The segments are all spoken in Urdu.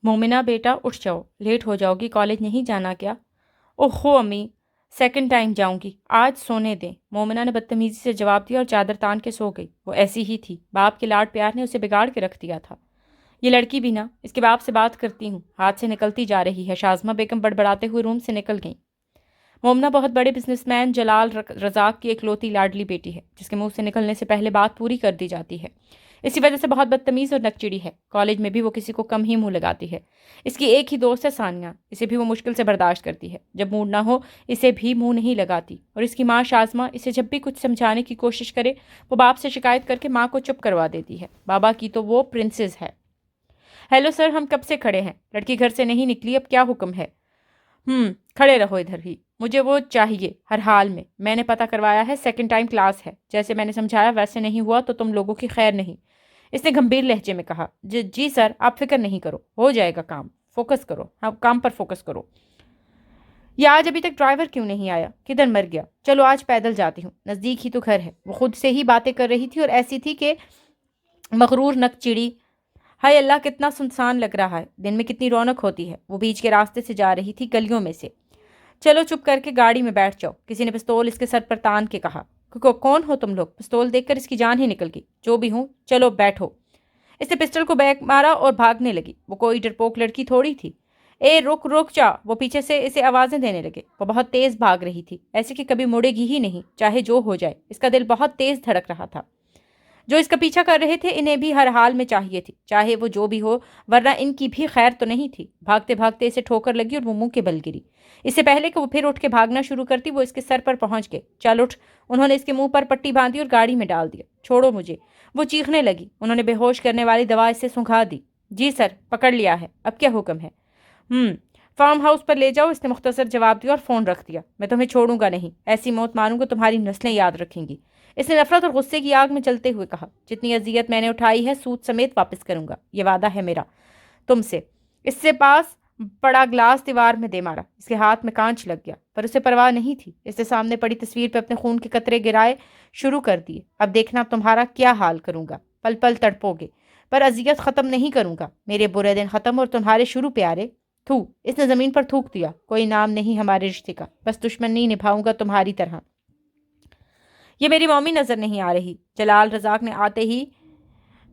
مومنہ بیٹا اٹھ جاؤ، لیٹ ہو جاؤ گی، کالج نہیں جانا کیا؟ اوہو امی، سیکنڈ ٹائم جاؤں گی، آج سونے دیں۔ مومنہ نے بدتمیزی سے جواب دیا اور چادر تان کے سو گئی۔ وہ ایسی ہی تھی، باپ کے لاڈ پیار نے اسے بگاڑ کے رکھ دیا تھا۔ یہ لڑکی بھی نا، اس کے باپ سے بات کرتی ہوں، ہاتھ سے نکلتی جا رہی ہے۔ شازمہ بیگم بڑبڑاتے ہوئے روم سے نکل گئیں۔ مومنہ بہت بڑے بزنس مین جلال رزاق کی اکلوتی لاڈلی بیٹی ہے، جس کے منہ سے نکلنے سے پہلے بات پوری کر دی جاتی ہے۔ اسی وجہ سے بہت بدتمیز اور نکچڑی ہے۔ کالج میں بھی وہ کسی کو کم ہی منہ لگاتی ہے۔ اس کی ایک ہی دوست ہے ثانیہ، اسے بھی وہ مشکل سے برداشت کرتی ہے۔ جب موڈ نہ ہو اسے بھی منہ نہیں لگاتی، اور اس کی ماں شازمہ اسے جب بھی کچھ سمجھانے کی کوشش کرے وہ باپ سے شکایت کر کے ماں کو چپ کروا دیتی ہے۔ بابا کی تو وہ پرنسس ہے۔ ہیلو سر، ہم کب سے کھڑے ہیں؟ لڑکی گھر سے نہیں نکلی، اب کیا حکم ہے؟ کھڑے رہو ادھر ہی، مجھے وہ چاہیے ہر حال میں نے پتہ کروایا ہے، سیکنڈ ٹائم کلاس ہے، جیسے میں نے سمجھایا ویسے نہیں ہوا تو تم لوگوں کی خیر نہیں۔ اس نے گمبھیر لہجے میں کہا۔ جی سر، آپ فکر نہیں کرو، ہو جائے گا کام، فوکس کرو، کام پر فوکس کرو۔ یہ آج ابھی تک ڈرائیور کیوں نہیں آیا؟ کدھر مر گیا؟ چلو آج پیدل جاتی ہوں، نزدیک ہی تو گھر ہے۔ وہ خود سے ہی باتیں کر رہی تھی اور ایسی تھی کہ مغرور نک چڑی۔ ہائے اللہ، کتنا سنسان لگ رہا ہے، دن میں کتنی رونق ہوتی ہے۔ وہ بیچ کے راستے سے جا رہی تھی، گلیوں میں سے۔ چلو چپ کر کے گاڑی میں بیٹھ جاؤ، کسی نے پستول اس کے سر پر تان کے کہا۔ کون ہو تم لوگ؟ پستول دیکھ کر اس کی جان ہی نکل گئی۔ جو بھی ہوں، چلو بیٹھو۔ اس نے پسٹل کو بیک مارا اور بھاگنے لگی۔ وہ کوئی ڈرپوک لڑکی تھوڑی تھی۔ اے رک جا، وہ پیچھے سے اسے آوازیں دینے لگے۔ وہ بہت تیز بھاگ رہی تھی، ایسے کہ کبھی مڑے گی ہی نہیں، چاہے جو ہو جائے۔ اس کا دل بہت تیز دھڑک رہا تھا۔ جو اس کا پیچھا کر رہے تھے انہیں بھی ہر حال میں چاہیے تھی، چاہے وہ جو بھی ہو، ورنہ ان کی بھی خیر تو نہیں تھی۔ بھاگتے بھاگتے اسے ٹھوکر لگی اور وہ منہ کے بل گری۔ اس سے پہلے کہ وہ پھر اٹھ کے بھاگنا شروع کرتی وہ اس کے سر پر پہنچ گئے۔ چل اٹھ۔ انہوں نے اس کے منہ پر پٹی باندھی اور گاڑی میں ڈال دیا۔ چھوڑو مجھے، وہ چیخنے لگی۔ انہوں نے بے ہوش کرنے والی دوا اسے سنگھا دی۔ جی سر، پکڑ لیا ہے، اب کیا حکم ہے؟ فارم ہاؤس پر لے جاؤ، اس نے مختصر جواب دیا اور فون رکھ دیا۔ میں تمہیں چھوڑوں گا نہیں، ایسی موت ماروں گا تمہاری نسلیں یاد رکھیں گی۔ اس نے نفرت اور غصے کی آگ میں چلتے ہوئے کہا۔ جتنی اذیت میں نے اٹھائی ہے سود سمیت واپس کروں گا، یہ وعدہ ہے میرا تم سے۔ اس سے پاس پڑا گلاس دیوار میں دے مارا۔ اس کے ہاتھ میں کانچ لگ گیا، پر اسے پرواہ نہیں تھی۔ اس نے سامنے پڑی تصویر پہ اپنے خون کے قطرے گرائے شروع کر دیے۔ اب دیکھنا تمہارا کیا حال کروں گا، پل پل تڑپو گے، پر اذیت ختم نہیں کروں گا۔ میرے برے دن ختم اور تمہارے شروع پیارے۔ تھو، اس نے زمین پر تھوک دیا۔ کوئی نام نہیں ہمارے رشتے کا، بس دشمنی نبھاؤں گا تمہاری طرح۔ یہ میری مامی نظر نہیں آ رہی؟ جلال رزاق نے آتے ہی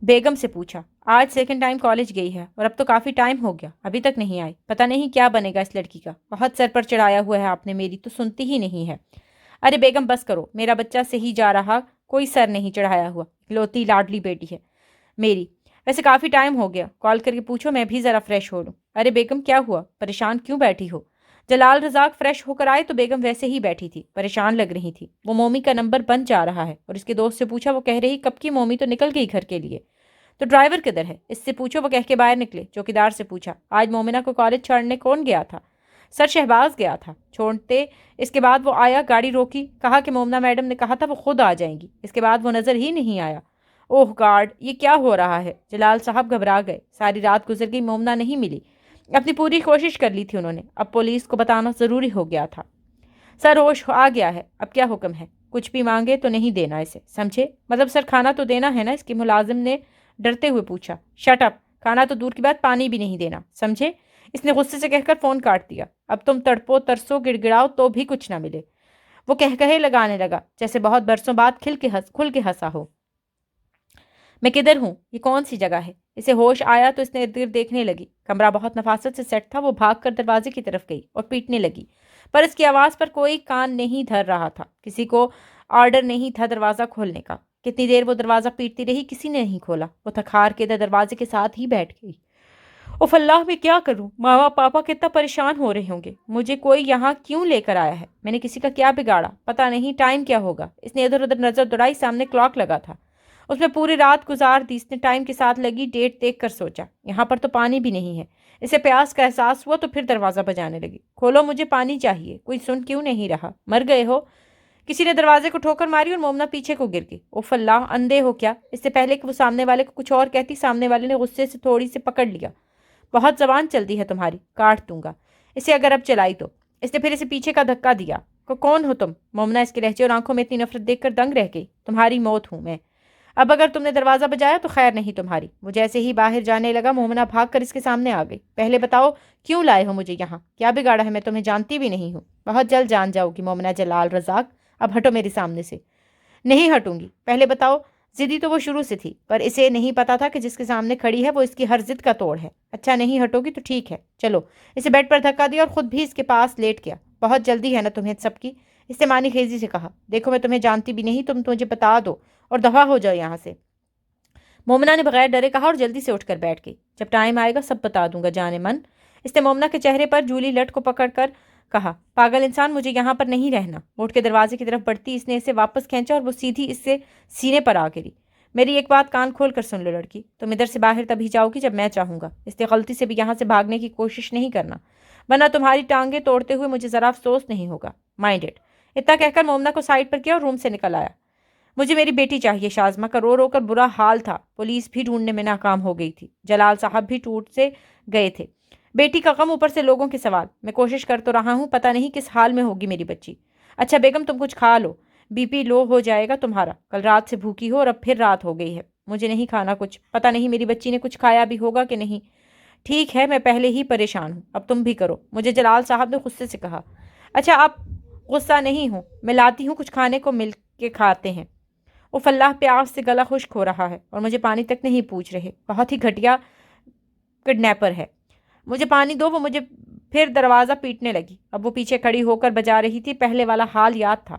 بیگم سے پوچھا۔ آج سیکنڈ ٹائم کالج گئی ہے اور اب تو کافی ٹائم ہو گیا، ابھی تک نہیں آئی۔ پتہ نہیں کیا بنے گا اس لڑکی کا، بہت سر پر چڑھایا ہوا ہے آپ نے، میری تو سنتی ہی نہیں ہے۔ ارے بیگم بس کرو، میرا بچہ صحیح جا رہا، کوئی سر نہیں چڑھایا ہوا، اکلوتی لاڈلی بیٹی ہے میری۔ ویسے کافی ٹائم ہو گیا، کال کر کے پوچھو، میں بھی ذرا فریش ہو لوں۔ ارے بیگم کیا ہوا، پریشان کیوں بیٹھی ہو؟ جلال رزاق فریش ہو کر آئے تو بیگم ویسے ہی بیٹھی تھی، پریشان لگ رہی تھی۔ وہ مومی کا نمبر بند جا رہا ہے، اور اس کے دوست سے پوچھا، وہ کہہ رہی کب کی مومی تو نکل گئی گھر کے لیے۔ تو ڈرائیور کدھر ہے؟ اس سے پوچھو، وہ کہہ کے باہر نکلے۔ چوکیدار سے پوچھا، آج مومنہ کو کالج چھوڑنے کون گیا تھا؟ سر شہباز گیا تھا، چھوڑتے اس کے بعد وہ آیا، گاڑی روکی، کہا کہ مومنہ میڈم نے کہا تھا وہ خود آ جائیں گی، اس کے بعد وہ نظر ہی نہیں آیا۔ اوہ گاڈ، یہ کیا ہو رہا ہے؟ جلال صاحب گھبرا گئے۔ ساری رات گزر گئی، مومنہ نہیں ملی۔ اپنی پوری کوشش کر لی تھی انہوں نے، اب پولیس کو بتانا ضروری ہو گیا تھا۔ سر ہوش آ گیا ہے، اب کیا حکم ہے؟ کچھ بھی مانگے تو نہیں دینا اسے، سمجھے؟ مطلب سر کھانا تو دینا ہے نا؟ اس کے ملازم نے ڈرتے ہوئے پوچھا۔ شٹ اپ، کھانا تو دور کی بات، پانی بھی نہیں دینا، سمجھے؟ اس نے غصے سے کہہ کر فون کاٹ دیا۔ اب تم تڑپو ترسو گڑ گڑاؤ تو بھی کچھ نہ ملے۔ وہ کہے لگانے لگا جیسے بہت برسوں بعد کھل کے ہنسا ہو۔ میں کدھر ہوں؟ یہ کون سی جگہ ہے؟ اسے ہوش آیا تو اس نے ارد گرد دیکھنے لگی۔ کمرہ بہت نفاست سے سیٹ تھا۔ وہ بھاگ کر دروازے کی طرف گئی اور پیٹنے لگی، پر اس کی آواز پر کوئی کان نہیں دھر رہا تھا۔ کسی کو آرڈر نہیں تھا دروازہ کھولنے کا۔ کتنی دیر وہ دروازہ پیٹتی رہی، کسی نے نہیں کھولا۔ وہ تھک ہار کے دروازے کے ساتھ ہی بیٹھ گئی۔ اوف اللہ، میں کیا کروں؟ ماما پاپا کتنا پریشان ہو رہے ہوں گے، مجھے کوئی یہاں کیوں لے کر آیا ہے؟ میں نے کسی کا کیا بگاڑا؟ پتہ نہیں ٹائم کیا ہوگا۔ اس نے ادھر ادھر نظر دوڑائی، سامنے کلاک لگا تھا، اس میں پوری رات گزار دی۔ اس نے ٹائم کے ساتھ لگی ڈیٹ دیکھ کر سوچا، یہاں پر تو پانی بھی نہیں ہے۔ اسے پیاس کا احساس ہوا تو پھر دروازہ بجانے لگی۔ کھولو، مجھے پانی چاہیے۔ کوئی سن کیوں نہیں رہا؟ مر گئے ہو؟ کسی نے دروازے کو ٹھوکر ماری اور مومنہ پیچھے کو گر گئی۔ اوف اللہ، اندھے ہو کیا؟ اس سے پہلے کہ وہ سامنے والے کو کچھ اور کہتی، سامنے والے نے غصے سے تھوڑی سی پکڑ لیا۔ بہت زبان چلتی ہے تمہاری، کاٹ دوں گا اسے اگر اب چلائی تو۔ اس نے پھر اسے پیچھے کا دھکا دیا۔ کون ہو تم؟ مومنہ اس کے لہجے اور آنکھوں میں اتنی نفرت دیکھ کر دنگ رہ گئی۔ تمہاری موت ہوں میں۔ اب اگر تم نے دروازہ بجایا تو خیر نہیں تمہاری۔ وہ جیسے ہی باہر جانے لگا مومنہ بھاگ کر اس کے سامنے آ گئی۔ پہلے بتاؤ کیوں لائے ہو مجھے یہاں؟ کیا بگاڑا ہے؟ میں تمہیں جانتی بھی نہیں ہوں۔ بہت جلد جان جاؤ گی مومنہ جلال رزاق، اب ہٹو میرے سامنے سے۔ نہیں ہٹوں گی۔ پہلے بتاؤ، ضدی تو وہ شروع سے تھی، پر اسے نہیں پتا تھا کہ جس کے سامنے کھڑی ہے وہ اس کی ہر ضد کا توڑ ہے۔ اچھا نہیں ہٹو گی تو ٹھیک ہے، چلو۔ اسے بیڈ پر دھکا دیا اور خود بھی اس کے پاس لیٹ گیا۔ بہت جلدی ہے نا تمہیں سب کی؟ اس نے معنی خیزی سے کہا۔ دیکھو میں تمہیں جانتی بھی نہیں، تم مجھے بتا دو اور دفعہ ہو جاؤ یہاں سے۔ مومنہ نے بغیر ڈرے کہا اور جلدی سے اٹھ کر بیٹھ گئی۔ جب ٹائم آئے گا سب بتا دوں گا جانے من۔ اس نے مومنہ کے چہرے پر جولی لٹ کو پکڑ کر کہا، پاگل انسان، مجھے یہاں پر نہیں رہنا۔ اٹھ کے دروازے کی طرف بڑھتی اس نے اسے واپس کھینچا اور وہ سیدھی اس سے سینے پر آ گری۔ میری ایک بات کان کھول کر سن لو لڑکی، تم ادھر سے باہر تبھی جاؤ گی جب میں چاہوں گا۔ اس لیے غلطی سے بھی یہاں سے بھاگنے کی کوشش نہیں کرنا، ورنہ تمہاری ٹانگیں توڑتے ہوئے مجھے ذرا افسوس نہیں ہوگا۔ Mind it. اتنا کہہ کر مومنہ کو سائڈ پر کیا اور روم سے نکل آیا۔ مجھے میری بیٹی چاہیے۔ شازمہ کا رو رو کر برا حال تھا۔ پولیس بھی ڈھونڈنے میں ناکام ہو گئی تھی، جلال صاحب بھی ٹوٹ سے گئے تھے۔ بیٹی کا غم، اوپر سے لوگوں کے سوال۔ میں کوشش کر تو رہا ہوں، پتہ نہیں کس حال میں ہوگی میری بچی۔ اچھا بیگم تم کچھ کھا لو، بی پی لو ہو جائے گا تمہارا۔ کل رات سے بھوکی ہو اور اب پھر رات ہو گئی ہے۔ مجھے نہیں کھانا کچھ، پتہ نہیں میری بچی نے کچھ کھایا بھی ہوگا کہ نہیں۔ ٹھیک ہے میں پہلے ہی پریشان ہوں، اب تم بھی کرو، مجھے جلال صاحب نے غصے سے کہا۔ اچھا آپ غصہ نہیں ہوں، میں لاتی ہوں کچھ کھانے کو، مل کے کھاتے ہیں۔ اف اللہ، پیاس سے گلا خشک ہو رہا ہے اور مجھے پانی تک نہیں پوچھ رہے۔ بہت ہی گھٹیا کڈنیپر ہے۔ مجھے پانی دو۔ وہ مجھے پھر دروازہ پیٹنے لگی۔ اب وہ پیچھے کھڑی ہو کر بجا رہی تھی۔ پہلے والا حال یاد تھا۔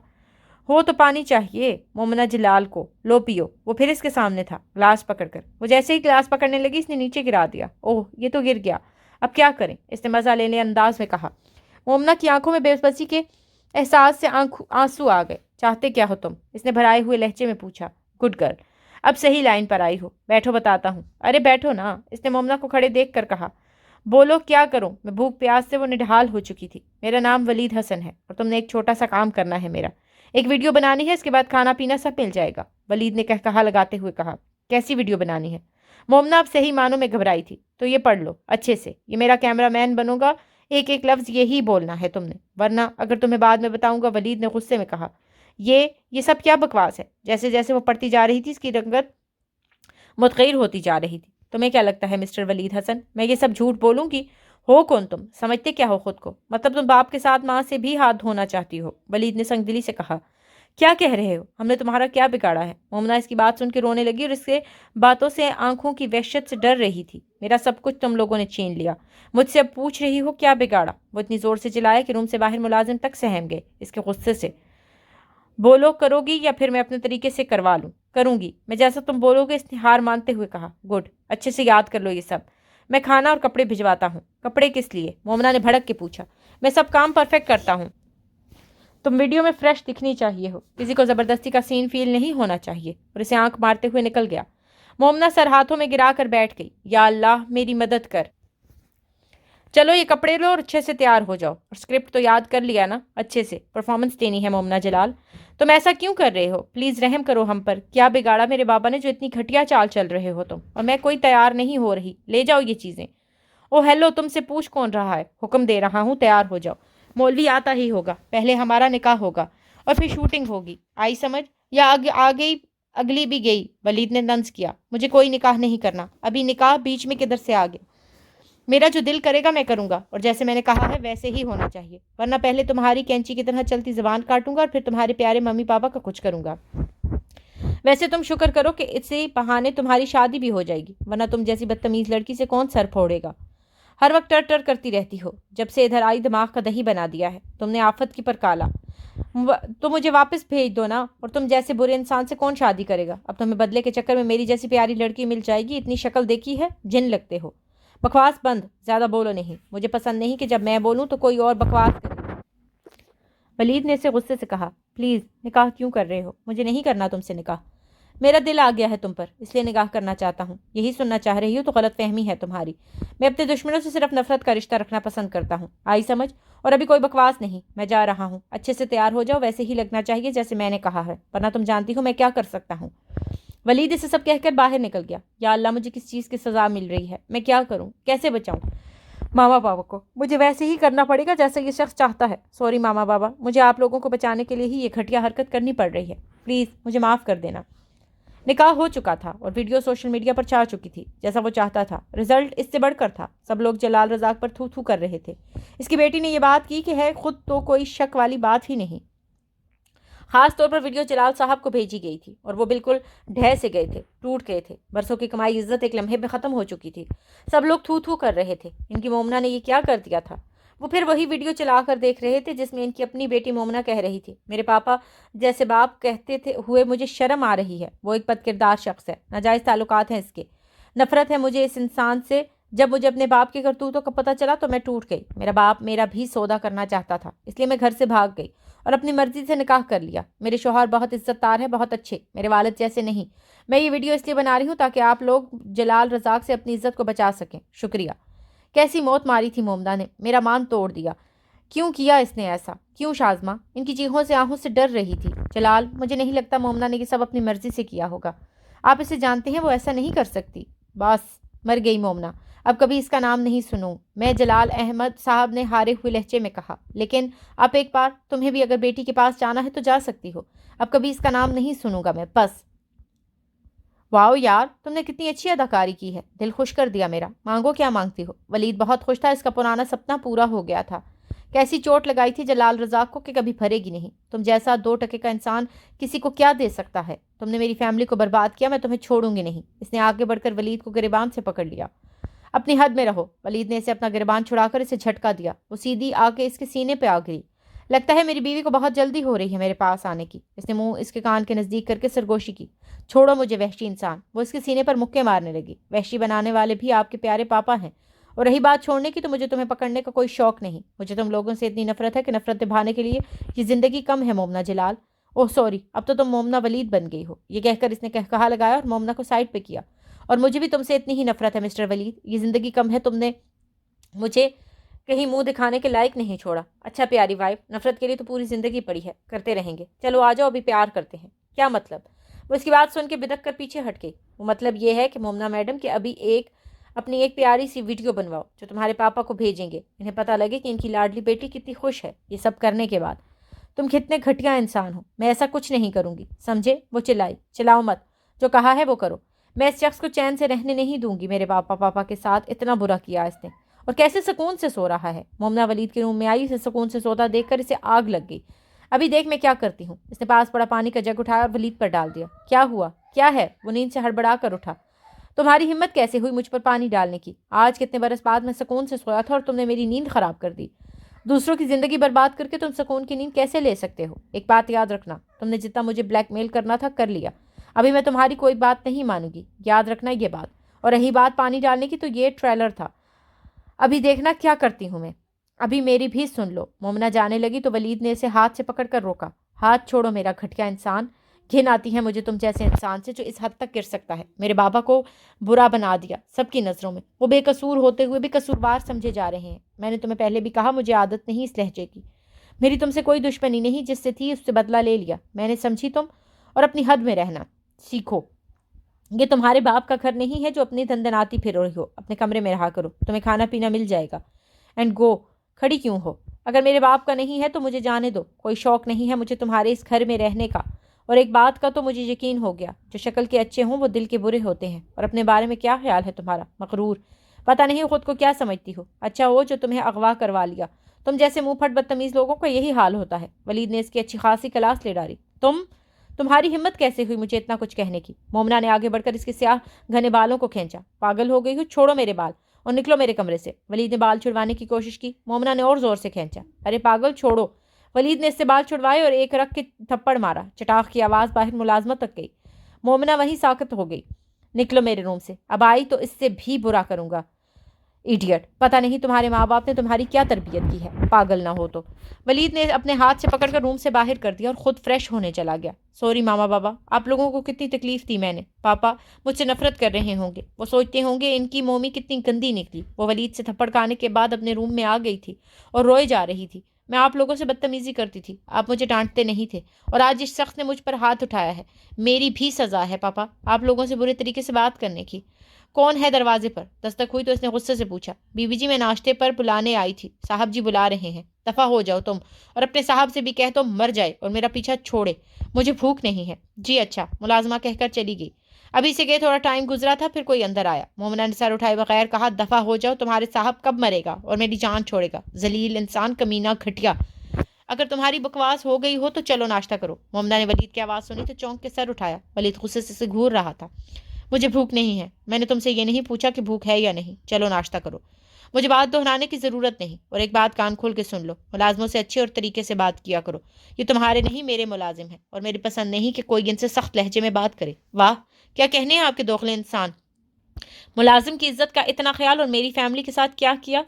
ہو تو پانی چاہیے مومنہ جلال کو، لو پیو۔ وہ پھر اس کے سامنے تھا، گلاس پکڑ کر۔ وہ جیسے ہی گلاس پکڑنے لگی اس نے نیچے گرا دیا۔ اوہ یہ تو گر گیا، اب کیا کریں؟ اس نے مزہ لینے انداز میں کہا۔ مومنہ کی آنکھوں میں بے بسی کے احساس سے آنسو آ گئے۔ چاہتے کیا ہو تم؟ اس نے بھرائے ہوئے لہجے میں پوچھا۔ گڈ گرل، اب صحیح لائن پر آئی ہو، بیٹھو بتاتا ہوں۔ ارے بیٹھو نا، اس نے مومنہ کو کھڑے دیکھ کر کہا۔ بولو کیا کروں؟ میں بھوک پیاس سے وہ نڈھال ہو چکی تھی۔ میرا نام ولید حسن ہے اور تم نے ایک چھوٹا سا کام کرنا ہے میرا۔ ایک ویڈیو بنانی ہے، اس کے بعد کھانا پینا سب مل جائے گا۔ ولید نے کہا لگاتے ہوئے کہا۔ کیسی ویڈیو بنانی ہے؟ مومنہ اب صحیح معنوں میں گھبرائی تھی۔ تو یہ پڑھ لو اچھے سے، یہ میرا کیمرہ مین بنو گا، ایک ایک لفظ یہی بولنا ہے تم نے، ورنہ اگر تمہیں بعد میں بتاؤں گا۔ ولید نے غصے میں کہا۔ یہ سب کیا بکواس ہے؟ جیسے جیسے وہ پڑھتی جا رہی تھی اس کی رنگت متغیر ہوتی جا رہی تھی۔ تمہیں کیا لگتا ہے مسٹر ولید حسن میں یہ سب جھوٹ بولوں گی؟ ہو کون تم؟ سمجھتے کیا ہو خود کو؟ مطلب تم باپ کے ساتھ ماں سے بھی ہاتھ دھونا چاہتی ہو؟ ولید نے سنگ دلی سے کہا۔ کیا کہہ رہے ہو؟ ہم نے تمہارا کیا بگاڑا ہے؟ مومنہ اس کی بات سن کے رونے لگی اور اس کے باتوں سے آنکھوں کی وحشت سے ڈر رہی تھی۔ میرا سب کچھ تم لوگوں نے چھین لیا، مجھ سے اب پوچھ رہی ہو کیا بگاڑا؟ وہ اتنی زور سے چلایا کہ روم سے باہر ملازم تک سہم گئے اس کے غصے سے۔ بولو کرو گی یا پھر میں اپنے طریقے سے کروا لوں؟ کروں گی میں جیسا تم بولو گے، اس نے ہار مانتے ہوئے کہا۔ گڈ، اچھے سے یاد کر لو یہ سب۔ میں کھانا اور کپڑے بھجواتا ہوں۔ کپڑے کس لیے؟ مومنہ نے بھڑک کے پوچھا۔ میں سب کام پرفیکٹ کرتا ہوں، تم ویڈیو میں فریش دکھنی چاہیے ہو، کسی کو زبردستی کا سین فیل نہیں ہونا چاہیے۔ اور اسے آنکھ مارتے ہوئے نکل گیا۔ مومنہ سر ہاتھوں میں گرا کر بیٹھ گئی۔ یا اللہ میری مدد کر۔ چلو یہ کپڑے لو اور اچھے سے تیار ہو جاؤ، اور اسکرپٹ تو یاد کر لیا نا؟ اچھے سے پرفارمنس دینی ہے مومنہ جلال۔ تم ایسا کیوں کر رہے ہو؟ پلیز رحم کرو ہم پر۔ کیا بگاڑا میرے بابا نے جو اتنی گھٹیا چال چل رہے ہو تم؟ اور میں کوئی تیار نہیں ہو رہی، لے جاؤ یہ چیزیں۔ او ہیلو، تم سے پوچھ کون رہا ہے؟ حکم دے رہا ہوں تیار ہو جاؤ۔ مولوی آتا ہی ہوگا، پہلے ہمارا نکاح ہوگا اور پھر شوٹنگ ہوگی، آئی سمجھ؟ یا آگے اگلی بھی گئی؟ ولید نے طنز کیا۔ مجھے کوئی نکاح نہیں کرنا، ابھی نکاح بیچ میں کدھر سے آ گیا؟ میرا جو دل کرے گا میں کروں گا، اور جیسے میں نے کہا ہے ویسے ہی ہونا چاہیے، ورنہ پہلے تمہاری کینچی کی طرح چلتی زبان کاٹوں گا اور پھر تمہارے پیارے ممی پاپا کا کچھ کروں گا۔ ویسے تم شکر کرو کہ اسی بہانے تمہاری شادی بھی ہو جائے گی، ورنہ تم جیسی بدتمیز لڑکی سے کون سر پھوڑے گا؟ ہر وقت ٹر ٹر کرتی رہتی ہو، جب سے ادھر آئی دماغ کا دہی بنا دیا ہے تم نے آفت کی پر کالا۔ تو مجھے واپس بھیج دو نا، اور تم جیسے برے انسان سے کون شادی کرے گا؟ اب تمہیں بدلے کے چکر میں میری جیسی پیاری لڑکی مل جائے گی، اتنی شکل دیکھی ہے، جن لگتے ہو۔ بکواس بند، زیادہ بولو نہیں، مجھے پسند نہیں کہ جب میں بولوں تو کوئی اور بکواس کرے۔ ولید نے اسے غصے سے کہا۔ پلیز نکاح کیوں کر رہے ہو؟ مجھے نہیں کرنا تم سے نکاح، میرا دل آ گیا ہے تم پر، اس لیے نکاح کرنا چاہتا ہوں۔ یہی سننا چاہ رہی ہو تو غلط فہمی ہے تمہاری، میں اپنے دشمنوں سے صرف نفرت کا رشتہ رکھنا پسند کرتا ہوں، آئی سمجھ؟ اور ابھی کوئی بکواس نہیں، میں جا رہا ہوں، اچھے سے تیار ہو جاؤ، ویسے ہی لگنا چاہیے جیسے میں نے کہا ہے، ورنہ تم جانتی ہو میں کیا کر سکتا ہوں۔ ولید اسے سب کہہ کر باہر نکل گیا۔ یا اللہ مجھے کس چیز کی سزا مل رہی ہے، میں کیا کروں، کیسے بچاؤں ماما بابا کو؟ مجھے ویسے ہی کرنا پڑے گا جیسا یہ شخص چاہتا ہے۔ سوری ماما بابا، مجھے آپ لوگوں کو بچانے کے لیے ہی یہ گھٹیا حرکت کرنی پڑ رہی ہے، پلیز مجھے معاف کر دینا۔ نکاح ہو چکا تھا اور ویڈیو سوشل میڈیا پر چھا چکی تھی جیسا وہ چاہتا تھا۔ رزلٹ اس سے بڑھ کر تھا۔ سب لوگ جلال رزاق پر تھو تھو کر رہے تھے۔ اس کی بیٹی نے یہ بات کی کہ ہے خود تو کوئی شک والی بات ہی نہیں۔ خاص طور پر ویڈیو جلال صاحب کو بھیجی گئی تھی اور وہ بالکل ڈھہ سے گئے تھے، ٹوٹ گئے تھے۔ برسوں کی کمائی عزت ایک لمحے میں ختم ہو چکی تھی۔ سب لوگ تھو تھو کر رہے تھے۔ ان کی مومنہ نے یہ کیا کر دیا تھا؟ وہ پھر وہی ویڈیو چلا کر دیکھ رہے تھے جس میں ان کی اپنی بیٹی مومنہ کہہ رہی تھی، میرے پاپا جیسے باپ کہتے تھے ہوئے مجھے شرم آ رہی ہے، وہ ایک بد کردار شخص ہے، ناجائز تعلقات ہیں اس کے، نفرت ہے مجھے اس انسان سے۔ جب مجھے اپنے باپ کے کرتوتوں کا پتہ چلا تو میں ٹوٹ گئی۔ میرا باپ میرا بھی سودا کرنا چاہتا تھا، اس لیے میں گھر سے بھاگ گئی اور اپنی مرضی سے نکاح کر لیا۔ میرے شوہر بہت عزت دار ہے، بہت اچھے، میرے والد جیسے نہیں۔ میں یہ ویڈیو اس لیے بنا رہی ہوں تاکہ آپ لوگ جلال رزاق سے اپنی عزت کو بچا سکیں۔ شکریہ۔ کیسی موت ماری تھی مومنہ نے، میرا مان توڑ دیا۔ کیوں کیا اس نے ایسا؟ کیوں شازمہ؟ ان کی چیخوں سے آنکھوں سے ڈر رہی تھی۔ جلال، مجھے نہیں لگتا مومنہ نے یہ سب اپنی مرضی سے کیا ہوگا۔ آپ اسے جانتے ہیں، وہ ایسا نہیں کر سکتی۔ بس، مر گئی مومنہ، اب کبھی اس کا نام نہیں سنوں میں، جلال احمد صاحب نے ہارے ہوئے لہجے میں کہا۔ لیکن آپ ایک بار، تمہیں بھی اگر بیٹی کے پاس جانا ہے تو جا سکتی ہو، اب کبھی اس کا نام نہیں سنوں گا میں، بس۔ واؤ یار، تم نے کتنی اچھی اداکاری کی ہے، دل خوش کر دیا میرا۔ مانگو کیا مانگتی ہو؟ ولید بہت خوش تھا، اس کا پرانا سپنا پورا ہو گیا تھا۔ کیسی چوٹ لگائی تھی جلال رزاق کو کہ کبھی بھرے گی نہیں۔ تم جیسا 2 ٹکے کا انسان کسی کو کیا دے سکتا ہے؟ تم نے میری فیملی کو برباد کیا، میں تمہیں چھوڑوں گی نہیں۔ اس نے آگے بڑھ کر ولید کو گریبان سے پکڑ لیا۔ اپنی حد میں رہو۔ ولید نے اسے اپنا گریبان چھڑا کر اسے جھٹکا دیا۔ وہ سیدھی آ کے اس کے سینے پہ آ گئی۔ لگتا ہے میری بیوی کو بہت جلدی ہو رہی ہے میرے پاس آنے کی۔ اس نے منہ اس کے کان کے نزدیک کر کے سرگوشی کی۔ چھوڑو مجھے وحشی انسان۔ وہ اس کے سینے پر مکے مارنے لگی۔ وحشی بنانے والے بھی آپ کے پیارے پاپا ہیں، اور رہی بات چھوڑنے کی تو مجھے تمہیں پکڑنے کا کوئی شوق نہیں۔ مجھے تم لوگوں سے اتنی نفرت ہے کہ نفرت نبھانے کے لیے یہ زندگی کم ہے مومنہ جلال۔ اوہ سوری، اب تو تم مومنہ ولید بن گئی ہو۔ یہ کہہ کر اس نے کہا لگایا اور مومنہ کو سائڈ پہ کیا۔ اور مجھے بھی تم سے اتنی ہی نفرت ہے مسٹر ولید، یہ زندگی کم ہے، تم نے مجھے کہیں منہ دکھانے کے لائق نہیں چھوڑا۔ اچھا پیاری وائف، نفرت کے لیے تو پوری زندگی پڑی ہے، کرتے رہیں گے۔ چلو آ جاؤ، ابھی پیار کرتے ہیں۔ کیا مطلب؟ وہ اس کی بات سن کے بدک کر پیچھے ہٹ گئی۔ وہ مطلب یہ ہے کہ مومنہ میڈم کہ ابھی اپنی ایک پیاری سی ویڈیو بنواؤ جو تمہارے پاپا کو بھیجیں گے، انہیں پتہ لگے کہ ان کی لاڈلی بیٹی کتنی خوش ہے۔ یہ سب کرنے کے بعد تم کتنے گھٹیا انسان ہو۔ میں ایسا کچھ نہیں کروں گی، سمجھے؟ وہ چلائی۔ چلاؤ مت، جو کہا ہے وہ کرو۔ میں اس شخص کو چین سے رہنے نہیں دوں گی۔ میرے پاپا کے ساتھ اتنا برا کیا اس نے، اور کیسے سکون سے سو رہا ہے۔ مومنہ ولید کے روم میں آئی، اسے سکون سے سوتا دیکھ کر اسے آگ لگ گئی۔ ابھی دیکھ میں کیا کرتی ہوں۔ اس نے پاس پڑا پانی کا جگ اٹھایا اور ولید پر ڈال دیا۔ کیا ہوا؟ کیا ہے؟ وہ نیند سے ہڑبڑا کر اٹھا۔ تمہاری ہمت کیسے ہوئی مجھ پر پانی ڈالنے کی؟ آج کتنے برس بعد میں سکون سے سویا تھا اور تم نے میری نیند خراب کر دی۔ دوسروں کی زندگی برباد کر کے تم سکون کی نیند کیسے لے سکتے ہو؟ ایک بات یاد رکھنا، تم نے جتنا مجھے بلیک میل کرنا تھا کر لیا۔ ابھی میں تمہاری کوئی بات نہیں مانوں گی، یاد رکھنا یہ بات۔ اور رہی بات پانی ڈالنے کی تو یہ ٹریلر تھا، ابھی دیکھنا کیا کرتی ہوں میں۔ ابھی میری بھی سن لو۔ مومنہ جانے لگی تو ولید نے اسے ہاتھ سے پکڑ کر روکا۔ ہاتھ چھوڑو میرا گھٹیا انسان، گھن آتی ہے مجھے تم جیسے انسان سے جو اس حد تک گر سکتا ہے۔ میرے بابا کو برا بنا دیا سب کی نظروں میں، وہ بے قصور ہوتے ہوئے بھی قصوروار سمجھے جا رہے ہیں۔ میں نے تمہیں پہلے بھی کہا مجھے عادت نہیں اس لہجے کی۔ میری تم سے کوئی دشمنی نہیں، جس سے تھی اس سے بدلہ لے لیا میں نے، سمجھی تم؟ اور اپنی حد میں رہنا سیکھو۔ یہ تمہارے باپ کا گھر نہیں ہے جو اپنی دندناتی پھر رہی ہو۔ اپنے کمرے میں رہا کرو، تمہیں کھانا پینا مل جائے گا۔ And go. کھڑی کیوں ہو؟ اگر میرے باپ کا نہیں ہے تو مجھے جانے دو، کوئی شوق نہیں ہے مجھے تمہارے اس گھر میں رہنے کا۔ اور ایک بات کا تو مجھے یقین ہو گیا، جو شکل کے اچھے ہوں وہ دل کے برے ہوتے ہیں۔ اور اپنے بارے میں کیا خیال ہے تمہارا؟ مغرور، پتہ نہیں خود کو کیا سمجھتی ہو۔ اچھا ہو جو تمہیں اغوا کروا لیا، تم جیسے منہ پھٹ بدتمیز لوگوں کا یہی حال ہوتا ہے۔ ولید نے اس کی اچھی خاصی کلاس لے ڈالی۔ تمہاری ہمت کیسے ہوئی مجھے اتنا کچھ کہنے کی؟ مومنہ نے آگے بڑھ کر اس کے سیاہ گھنے بالوں کو کھینچا۔ پاگل ہو گئی ہو، چھوڑو میرے بال اور نکلو میرے کمرے سے۔ ولید نے بال چھڑوانے کی کوشش کی، مومنہ نے اور زور سے کھینچا۔ ارے پاگل، چھوڑو۔ ولید نے اس سے بال چھڑوائے اور ایک رکھ کے تھپڑ مارا۔ چٹاخ کی آواز باہر ملازمت تک گئی۔ مومنہ وہیں ساکت ہو گئی۔ نکلو میرے روم سے، اب آئی تو اس سے بھی برا کروں گا۔ ایڈیٹ، پتہ نہیں تمہارے ماں باپ نے تمہاری کیا تربیت کی ہے، پاگل نہ ہو تو۔ ولید نے اپنے ہاتھ سے پکڑ کر روم سے باہر کر دیا اور خود فریش ہونے چلا گیا۔ سوری ماما بابا، آپ لوگوں کو کتنی تکلیف دی میں نے۔ پاپا مجھ سے نفرت کر رہے ہوں گے، وہ سوچتے ہوں گے ان کی مومی کتنی گندی نکلی۔ وہ ولید سے تھپڑ کھانے کے بعد اپنے روم میں آ گئی تھی اور روئے جا رہی تھی۔ میں آپ لوگوں سے بدتمیزی کرتی تھی، آپ مجھے ڈانٹتے نہیں تھے، اور آج اس شخص نے مجھ پر ہاتھ اٹھایا ہے، میری بھی سزا ہے پاپا آپ لوگوں سے برے طریقے سے بات کرنے کی۔ کون ہے دروازے پر؟ دستک ہوئی تو اس نے غصے سے پوچھا۔ بیوی جی، میں ناشتے پر بلانے آئی تھی، صاحب جی بلا رہے ہیں۔ دفع ہو جاؤ تم، اور اپنے صاحب سے بھی کہہ دو مر جائے اور میرا پیچھا چھوڑے، مجھے بھوک نہیں ہے۔ جی اچھا، ملازمہ کہہ کر چلی گئی۔ ابھی سے گئے تھوڑا ٹائم گزرا تھا، پھر کوئی اندر آیا۔ مومنہ نے سر اٹھائے بغیر کہا دفع ہو جاؤ، تمہارے صاحب کب مرے گا اور میری جان چھوڑے گا؟ ذلیل انسان، کمینہ، گھٹیا، اگر تمہاری بکواس ہو گئی ہو تو چلو ناشتہ کرو۔ مومنہ نے ولید کی آواز سنی تو چونک کے سر اٹھایا۔ ولید غصے سے گھور رہا تھا۔ مجھے بھوک نہیں ہے، میں نے تم سے یہ نہیں پوچھا کہ بھوک ہے یا نہیں، چلو ناشتہ کرو۔ مجھے بات دہرانے کی ضرورت نہیں، اور ایک بات کان کھول کے سن لو، ملازموں سے اچھے اور طریقے سے بات کیا کرو، یہ تمہارے نہیں میرے ملازم ہیں، اور میری پسند نہیں کہ کوئی ان سے سخت لہجے میں بات کرے۔ واہ، کیا کہنے ہیں آپ کے دوغلے انسان! ملازم کی عزت کا اتنا خیال اور میری فیملی کے ساتھ کیا کیا؟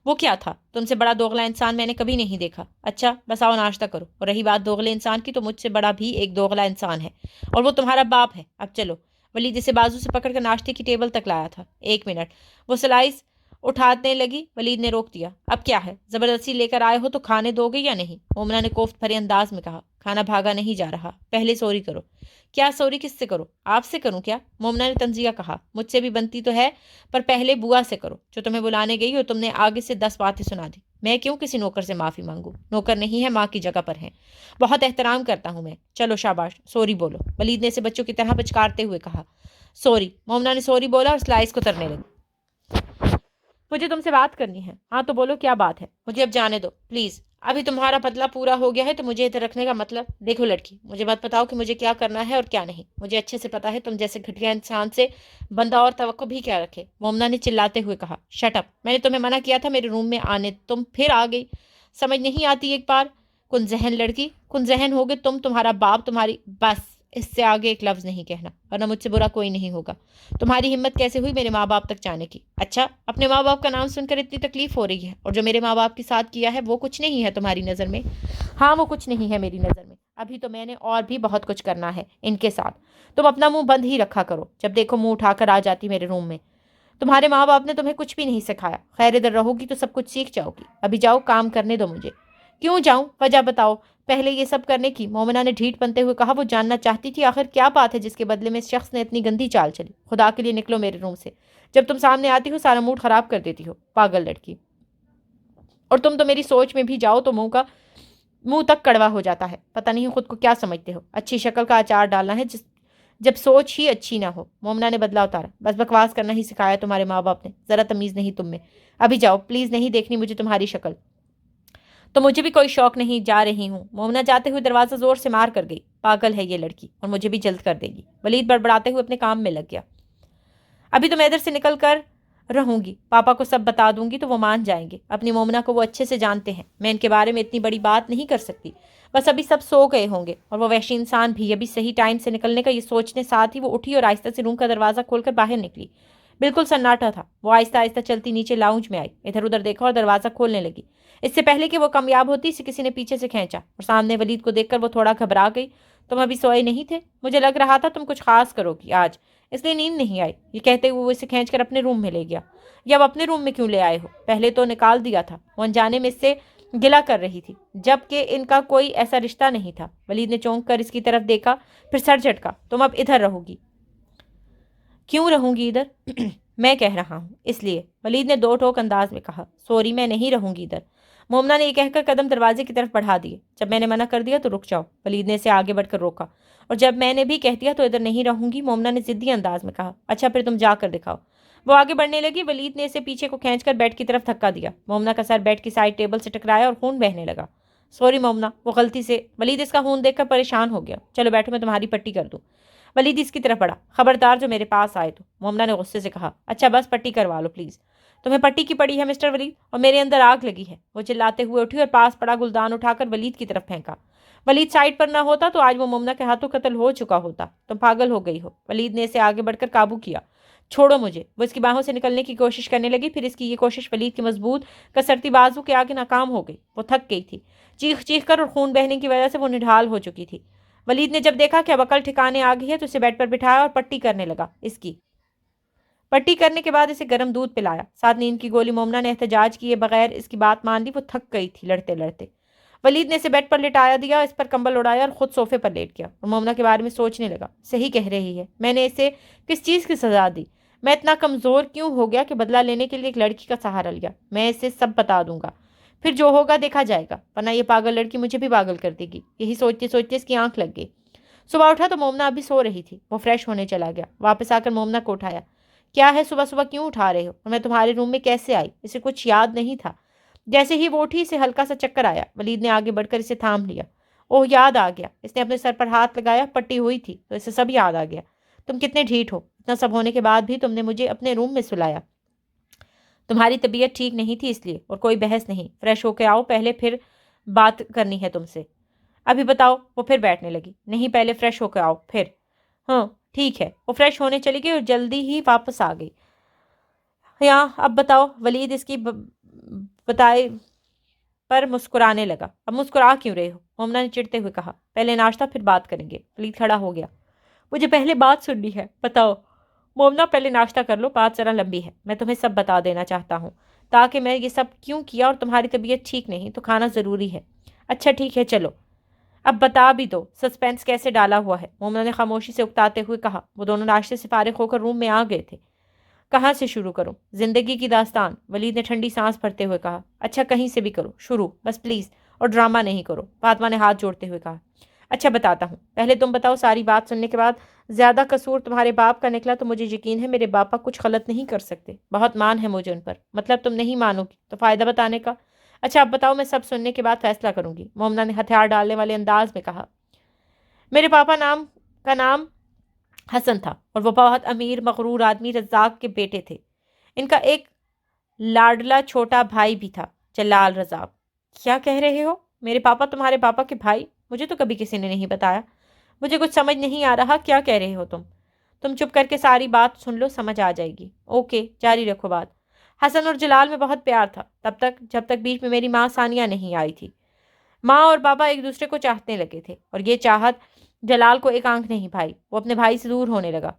وہ کیا تھا؟ تم سے بڑا دوغلا انسان میں نے کبھی نہیں دیکھا۔ اچھا بس آؤ ناشتہ کرو، اور رہی بات دوغلے انسان کی تو مجھ سے بڑا بھی ایک دوغلا انسان ہے، اور وہ تمہارا باپ ہے۔ اب چلو۔ ولید اسے بازو سے پکڑ کر ناشتے کی ٹیبل تک لایا تھا۔ ایک منٹ، وہ سلائس اٹھانے لگی۔ ولید نے روک دیا۔ اب کیا ہے، زبردستی لے کر آئے ہو تو کھانے دو گے یا نہیں؟ مومنہ نے کوفت بھرے انداز میں کہا۔ کھانا بھاگا نہیں جا رہا، پہلے سوری کرو۔ کیا سوری کس سے کرو؟ آپ سے کروں کیا؟ مومنہ نے تنزیہ کہا۔ مجھ سے بھی بنتی تو ہے، پر پہلے بوا سے کرو، جو تمہیں بلانے گئی اور تم نے آگے سے 10 باتیں سنا دی۔ میں کیوں کسی نوکر سے معافی مانگوں؟ نوکر نہیں ہے، ماں کی جگہ پر ہیں، بہت احترام کرتا ہوں میں۔ چلو شاباش، سوری بولو، ولید نے اسے بچوں کی طرح پچکارتے ہوئے کہا۔ سوری۔ مومنہ نے سوری بولا اور سلائس کو ترنے لگی۔ مجھے تم سے بات کرنی ہے۔ ہاں تو بولو، کیا بات ہے؟ مجھے اب جانے دو پلیز، ابھی تمہارا بدلہ پورا ہو گیا ہے تو مجھے ادھر رکھنے کا مطلب؟ دیکھو لڑکی، مجھے مت بتاؤ کہ مجھے کیا کرنا ہے اور کیا نہیں، مجھے اچھے سے پتا ہے تم جیسے گھٹیا انسان سے بندہ اور توقع بھی کیا رکھے۔ مومنہ نے چلاتے ہوئے کہا۔ شٹ اپ، میں نے تمہیں منع کیا تھا میرے روم میں آنے، تم پھر آ گئی۔ سمجھ نہیں آتی ایک بار؟ کن ذہن لڑکی، کن ذہن ہوگے تم، تمہارا باپ، تمہاری… بس اس سے آگے ایک لفظ نہیں کہنا، ورنہ مجھ سے برا کوئی نہیں ہوگا۔ تمہاری ہمت کیسے ہوئی میرے ماں باپ تک جانے کی؟ اچھا، اپنے ماں باپ کا نام سن کر اتنی تکلیف ہو رہی ہے، اور جو میرے ماں باپ کے ساتھ کیا ہے وہ کچھ نہیں ہے تمہاری نظر میں؟ ہاں وہ کچھ نہیں ہے میری نظر میں، ابھی تو میں نے اور بھی بہت کچھ کرنا ہے ان کے ساتھ۔ تم اپنا منہ بند ہی رکھا کرو، جب دیکھو منہ اٹھا کر آ جاتی میرے روم میں۔ تمہارے ماں باپ نے تمہیں کچھ بھی نہیں سکھایا، خیر ادھر رہو گی تو سب کچھ سیکھ جاؤ گی۔ ابھی جاؤ، کام کرنے دو مجھے۔ کیوں جاؤں؟ وجہ بتاؤ پہلے یہ سب کرنے کی۔ مومنہ نے ڈھیٹ بنتے ہوئے کہا۔ وہ جاننا چاہتی تھی آخر کیا بات ہے جس کے بدلے میں اس شخص نے اتنی گندی چال چلی۔ خدا کے لیے نکلو میرے روم سے، جب تم سامنے آتی ہو سارا موڈ خراب کر دیتی ہو، پاگل لڑکی۔ اور تم تو میری سوچ میں بھی جاؤ تو منہ تک کڑوا ہو جاتا ہے، پتہ نہیں خود کو کیا سمجھتے ہو۔ اچھی شکل کا اچار ڈالنا ہے جب سوچ ہی اچھی نہ ہو۔ مومنہ نے بدلا اتارا۔ بس بکواس کرنا ہی سکھایا تمہارے ماں باپ نے، ذرا تمیز نہیں تم میں۔ ابھی جاؤ پلیز، نہیں دیکھنی مجھے تمہاری شکل۔ تو مجھے بھی کوئی شوق نہیں، جا رہی ہوں۔ مومنہ جاتے ہوئے دروازہ زور سے مار کر گئی۔ پاگل ہے یہ لڑکی، اور مجھے بھی جلد کر دے گی۔ ولید بڑبڑاتے ہوئے اپنے کام میں لگ گیا۔ ابھی تو میں ادھر سے نکل کر رہوں گی، پاپا کو سب بتا دوں گی تو وہ مان جائیں گے۔ اپنی مومنہ کو وہ اچھے سے جانتے ہیں، میں ان کے بارے میں اتنی بڑی بات نہیں کر سکتی۔ بس ابھی سب سو گئے ہوں گے، اور وہ وحشی انسان بھی ابھی صحیح ٹائم سے نکلنے کا یہ سوچنے ساتھ ہی وہ اٹھی اور آہستہ سے روم کا دروازہ کھول کر باہر نکلی۔ بالکل سناٹا تھا۔ وہ آہستہ آہستہ چلتی نیچے لاؤنج میں آئی، ادھر ادھر دیکھا اور دروازہ کھولنے لگی۔ اس سے پہلے کہ وہ کامیاب ہوتی اسے کسی نے پیچھے سے کھینچا، اور سامنے ولید کو دیکھ کر وہ تھوڑا گھبرا گئی۔ تم ابھی سوئے نہیں تھے؟ مجھے لگ رہا تھا تم کچھ خاص کرو گی آج، اس لیے نیند نہیں آئی۔ یہ کہتے ہوئے وہ اسے کھینچ کر اپنے روم میں لے گیا۔ یا اب اپنے روم میں کیوں لے آئے ہو؟ پہلے تو نکال دیا تھا۔ وہ انجانے میں اس سے گلا کر رہی تھی، جبکہ ان کا کوئی ایسا رشتہ نہیں تھا۔ ولید نے چونک کر اس کی طرف دیکھا، پھر سر جھٹکا۔ تم اب ادھر رہو گی؟ کیوں رہوں گی ادھر؟ میں کہہ رہا ہوں اس لیے، ولید نے دو ٹوک انداز میں کہا۔ سوری، میں نہیں رہوں گی ادھر۔ مومنہ نے یہ کہہ کر قدم دروازے کی طرف بڑھا دیے۔ جب میں نے منع کر دیا تو رک جاؤ۔ ولید نے اسے آگے بڑھ کر روکا۔ اور جب میں نے بھی کہہ دیا تو ادھر نہیں رہوں گی، مومنہ نے ضدی انداز میں کہا۔ اچھا پھر تم جا کر دکھاؤ۔ وہ آگے بڑھنے لگی۔ ولید نے اسے پیچھے کو کھینچ کر بیڈ کی طرف دھکا دیا۔ مومنہ کا سر بیڈ کی سائڈ ٹیبل سے ٹکرایا اور خون بہنے لگا۔ سوری مومنہ، وہ غلطی سے… ولید اس کا خون دیکھ کر پریشان ہو گیا۔ چلو بیٹھو، میں تمہاری پٹی کر دوں۔ ولید اس کی طرف بڑھا۔ خبردار جو میرے پاس آئے تو، مومنہ نے غصے سے کہا۔ اچھا بس پٹی کروا لو پلیز۔ تمہیں پٹی کی پڑی ہے مسٹر ولید، اور میرے اندر آگ لگی ہے۔ وہ چلاتے ہوئے اٹھی اور پاس پڑا گلدان اٹھا کر ولید کی طرف پھینکا۔ ولید سائڈ پر نہ ہوتا تو آج وہ مومنہ کے ہاتھوں قتل ہو چکا ہوتا۔ تم پاگل ہو گئی ہو۔ ولید نے اسے آگے بڑھ کر قابو کیا۔ چھوڑو مجھے۔ وہ اس کی باہوں سے نکلنے کی کوشش کرنے لگی، پھر اس کی یہ کوشش ولید کی مضبوط کسرتی بازو کے آگے ناکام ہو گئی۔ وہ تھک گئی تھی، چیخ چیخ کر، اور خون بہنے کی وجہ سے وہ نڈھال ہو چکی تھی۔ ولید نے جب دیکھا کہ اب عقل ٹھکانے آ گئی ہے تو اسے بیڈ پر بٹھایا اور پٹی کرنے لگا۔ اس کی پٹی کرنے کے بعد اسے گرم دودھ پلایا، ساتھ نیند کی گولی۔ مومنہ نے احتجاج کیے بغیر اس کی بات مان لی۔ وہ تھک گئی تھی لڑتے لڑتے۔ ولید نے اسے بیڈ پر لٹایا دیا، اس پر کمبل اڑایا اور خود صوفے پر لیٹ گیا، اور مومنہ کے بارے میں سوچنے لگا۔ صحیح کہہ رہی ہے، میں نے اسے کس چیز کی سزا دی؟ میں اتنا کمزور کیوں ہو گیا کہ بدلہ لینے کے لیے ایک لڑکی کا سہارا لیا؟ میں اسے سب بتا دوں گا۔ پھر جو ہوگا دیکھا جائے گا، ورنہ یہ پاگل لڑکی مجھے بھی پاگل کر دے گی۔ یہی سوچتے سوچتے اس کی آنکھ لگ گئی۔ صبح اٹھا تو مومنا ابھی سو رہی تھی۔ وہ فریش ہونے چلا گیا۔ واپس آ کر مومنا کو اٹھایا۔ کیا ہے، صبح صبح کیوں اٹھا رہے ہو؟ اور میں تمہارے روم میں کیسے آئی؟ اسے کچھ یاد نہیں تھا۔ جیسے ہی وہ اٹھی اسے ہلکا سا چکر آیا۔ ولید نے آگے بڑھ کر اسے تھام لیا۔ اوہ، یاد آ گیا۔ اس نے اپنے سر پر ہاتھ لگایا، پٹی ہوئی تھی تو اسے سب یاد آ گیا۔ تم کتنے ڈھیٹ ہو، اتنا سب ہونے کے بعد بھی تم نے مجھے اپنے روم میں سلایا۔ تمہاری طبیعت ٹھیک نہیں تھی اس لیے، اور کوئی بحث نہیں۔ فریش ہو کے آؤ پہلے، پھر بات کرنی ہے تم سے۔ ابھی بتاؤ۔ وہ پھر بیٹھنے لگی۔ نہیں، پہلے فریش ہو کے آؤ پھر۔ ہاں ٹھیک ہے۔ وہ فریش ہونے چلی گئی اور جلدی ہی واپس آ گئی۔ یہاں اب بتاؤ۔ ولید اس کی بتائے پر مسکرانے لگا۔ اب مسکرا کیوں رہے ہو؟ مومنا نے چڑھتے ہوئے کہا۔ پہلے ناشتہ پھر بات کریں گے۔ ولید کھڑا ہو گیا۔ مجھے پہلے بات سننی ہے، بتاؤ۔ مومنا پہلے ناشتہ کر لو، بات ذرا لمبی ہے۔ میں تمہیں سب بتا دینا چاہتا ہوں، تاکہ میں یہ سب کیوں کیا، اور تمہاری طبیعت ٹھیک نہیں تو کھانا ضروری ہے۔ اچھا ٹھیک ہے چلو، اب بتا بھی دو سسپینس کیسے ڈالا ہوا ہے۔ مومنا نے خاموشی سے اکتاتے ہوئے کہا۔ وہ دونوں ناشتے سے فارغ ہو کر روم میں آ گئے تھے۔ کہاں سے شروع کروں؟ زندگی کی داستان، ولید نے ٹھنڈی سانس بھرتے ہوئے کہا۔ اچھا کہیں سے بھی کرو شروع، بس پلیز، اور ڈرامہ نہیں کرو، فاطمہ نے ہاتھ جوڑتے ہوئے کہا۔ اچھا بتاتا ہوں، پہلے تم بتاؤ۔ ساری بات سننے کے بعد زیادہ قصور تمہارے باپ کا نکلا تو مجھے یقین ہے میرے باپا کچھ غلط نہیں کر سکتے۔ بہت مان ہے مجھے ان پر۔ مطلب تم نہیں مانو گی تو فائدہ بتانے کا؟ اچھا اب بتاؤ، میں سب سننے کے بعد فیصلہ کروں گی، مومنا نے ہتھیار ڈالنے والے انداز میں کہا۔ میرے پاپا کا نام حسن تھا، اور وہ بہت امیر مغرور آدمی رزاق کے بیٹے تھے۔ ان کا ایک لاڈلا چھوٹا بھائی بھی تھا، جلال رزاق۔ کیا کہہ رہے ہو؟ میرے پاپا تمہارے پاپا کے بھائی؟ مجھے تو کبھی کسی نے نہیں بتایا۔ مجھے کچھ سمجھ نہیں آ رہا، کیا کہہ رہے ہو تم چپ کر کے ساری بات سن لو، سمجھ آ جائے گی۔ اوکے جاری رکھو بات۔ حسن اور جلال میں بہت پیار تھا، جب تک بیچ میں میری ماں ثانیہ نہیں آئی تھی۔ ماں اور بابا ایک دوسرے کو چاہنے لگے تھے، اور یہ چاہت جلال کو ایک آنکھ نہیں بھائی۔ وہ اپنے بھائی سے دور ہونے لگا،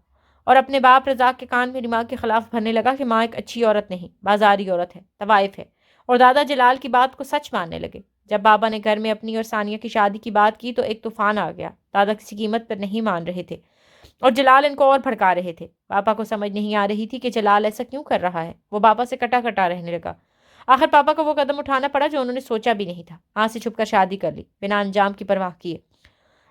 اور اپنے باپ رزاق کے کان میری ماں کے خلاف بھرنے لگا کہ ماں ایک اچھی عورت نہیں، بازاری عورت ہے، طوائف ہے۔ اور دادا جلال کی بات کو سچ ماننے لگے۔ جب بابا نے گھر میں اپنی اور ثانیہ کی شادی کی بات کی تو ایک طوفان آ گیا۔ دادا کسی قیمت پر نہیں مان رہے تھے، اور جلال ان کو اور بھڑکا رہے تھے۔ پاپا کو سمجھ نہیں آ رہی تھی کہ جلال ایسا کیوں کر رہا ہے۔ وہ پاپا سے کٹا کٹا رہنے لگا۔ آخر پاپا کو وہ قدم اٹھانا پڑا جو انہوں نے سوچا بھی نہیں تھا۔ ماں سے چھپ کر شادی کر لی، بنا انجام کی پرواہ کیے۔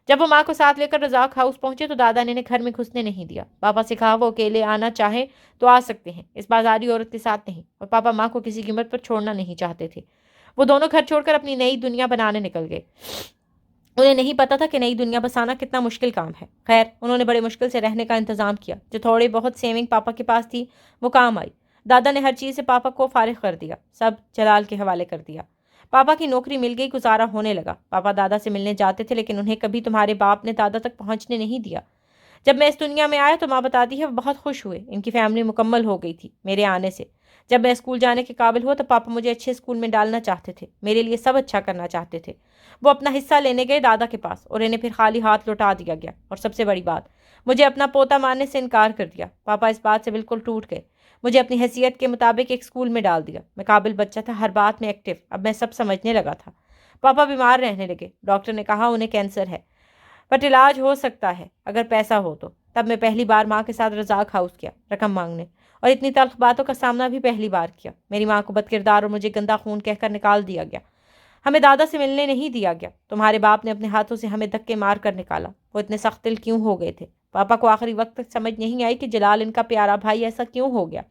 جب وہ ماں کو ساتھ لے کر رزاق ہاؤس پہنچے تو دادا نے انہیں گھر میں گھسنے نہیں دیا۔ پاپا سے کہا وہ اکیلے آنا چاہیں تو آ سکتے ہیں، اس بازاری عورت کے ساتھ نہیں۔ اور پاپا ماں کو کسی قیمت پر چھوڑنا نہیں چاہتے تھے۔ وہ دونوں گھر چھوڑ کر اپنی نئی دنیا بنانے نکل گئے۔ انہیں نہیں پتا تھا کہ نئی دنیا بسانا کتنا مشکل کام ہے۔ خیر، انہوں نے بڑے مشکل سے رہنے کا انتظام کیا۔ جو تھوڑے بہت سیونگ پاپا کے پاس تھی وہ کام آئی۔ دادا نے ہر چیز سے پاپا کو فارغ کر دیا، سب جلال کے حوالے کر دیا۔ پاپا کی نوکری مل گئی، گزارا ہونے لگا۔ پاپا دادا سے ملنے جاتے تھے، لیکن انہیں کبھی تمہارے باپ نے دادا تک پہنچنے نہیں دیا۔ جب میں اس دنیا میں آیا تو ماں بتاتی ہے وہ بہت خوش ہوئے، ان کی فیملی مکمل ہو گئی تھی میرے آنے سے۔ جب میں اسکول جانے کے قابل ہوا تو پاپا مجھے اچھے اسکول میں ڈالنا چاہتے تھے، میرے لیے سب اچھا کرنا چاہتے تھے۔ وہ اپنا حصہ لینے گئے دادا کے پاس، اور انہیں پھر خالی ہاتھ لوٹا دیا گیا۔ اور سب سے بڑی بات، مجھے اپنا پوتا ماننے سے انکار کر دیا۔ پاپا اس بات سے بالکل ٹوٹ گئے۔ مجھے اپنی حیثیت کے مطابق ایک اسکول میں ڈال دیا۔ میں قابل بچہ تھا، ہر بات میں ایکٹیو۔ اب میں سب سمجھنے لگا تھا۔ پاپا بیمار رہنے لگے۔ ڈاکٹر نے کہا انہیں کینسر ہے، بٹ علاج ہو سکتا ہے اگر پیسہ ہو تو۔ تب میں پہلی بار ماں کے ساتھ رزاق ہاؤس کیا، رقم مانگنے، اور اتنی تلخ باتوں کا سامنا بھی پہلی بار کیا۔ میری ماں کو بد کردار اور مجھے گندا خون کہہ کر نکال دیا گیا۔ ہمیں دادا سے ملنے نہیں دیا گیا۔ تمہارے باپ نے اپنے ہاتھوں سے ہمیں دھکے مار کر نکالا۔ وہ اتنے سخت دل کیوں ہو گئے تھے؟ پاپا کو آخری وقت تک سمجھ نہیں آئی کہ جلال ان کا پیارا بھائی ایسا کیوں ہو گیا۔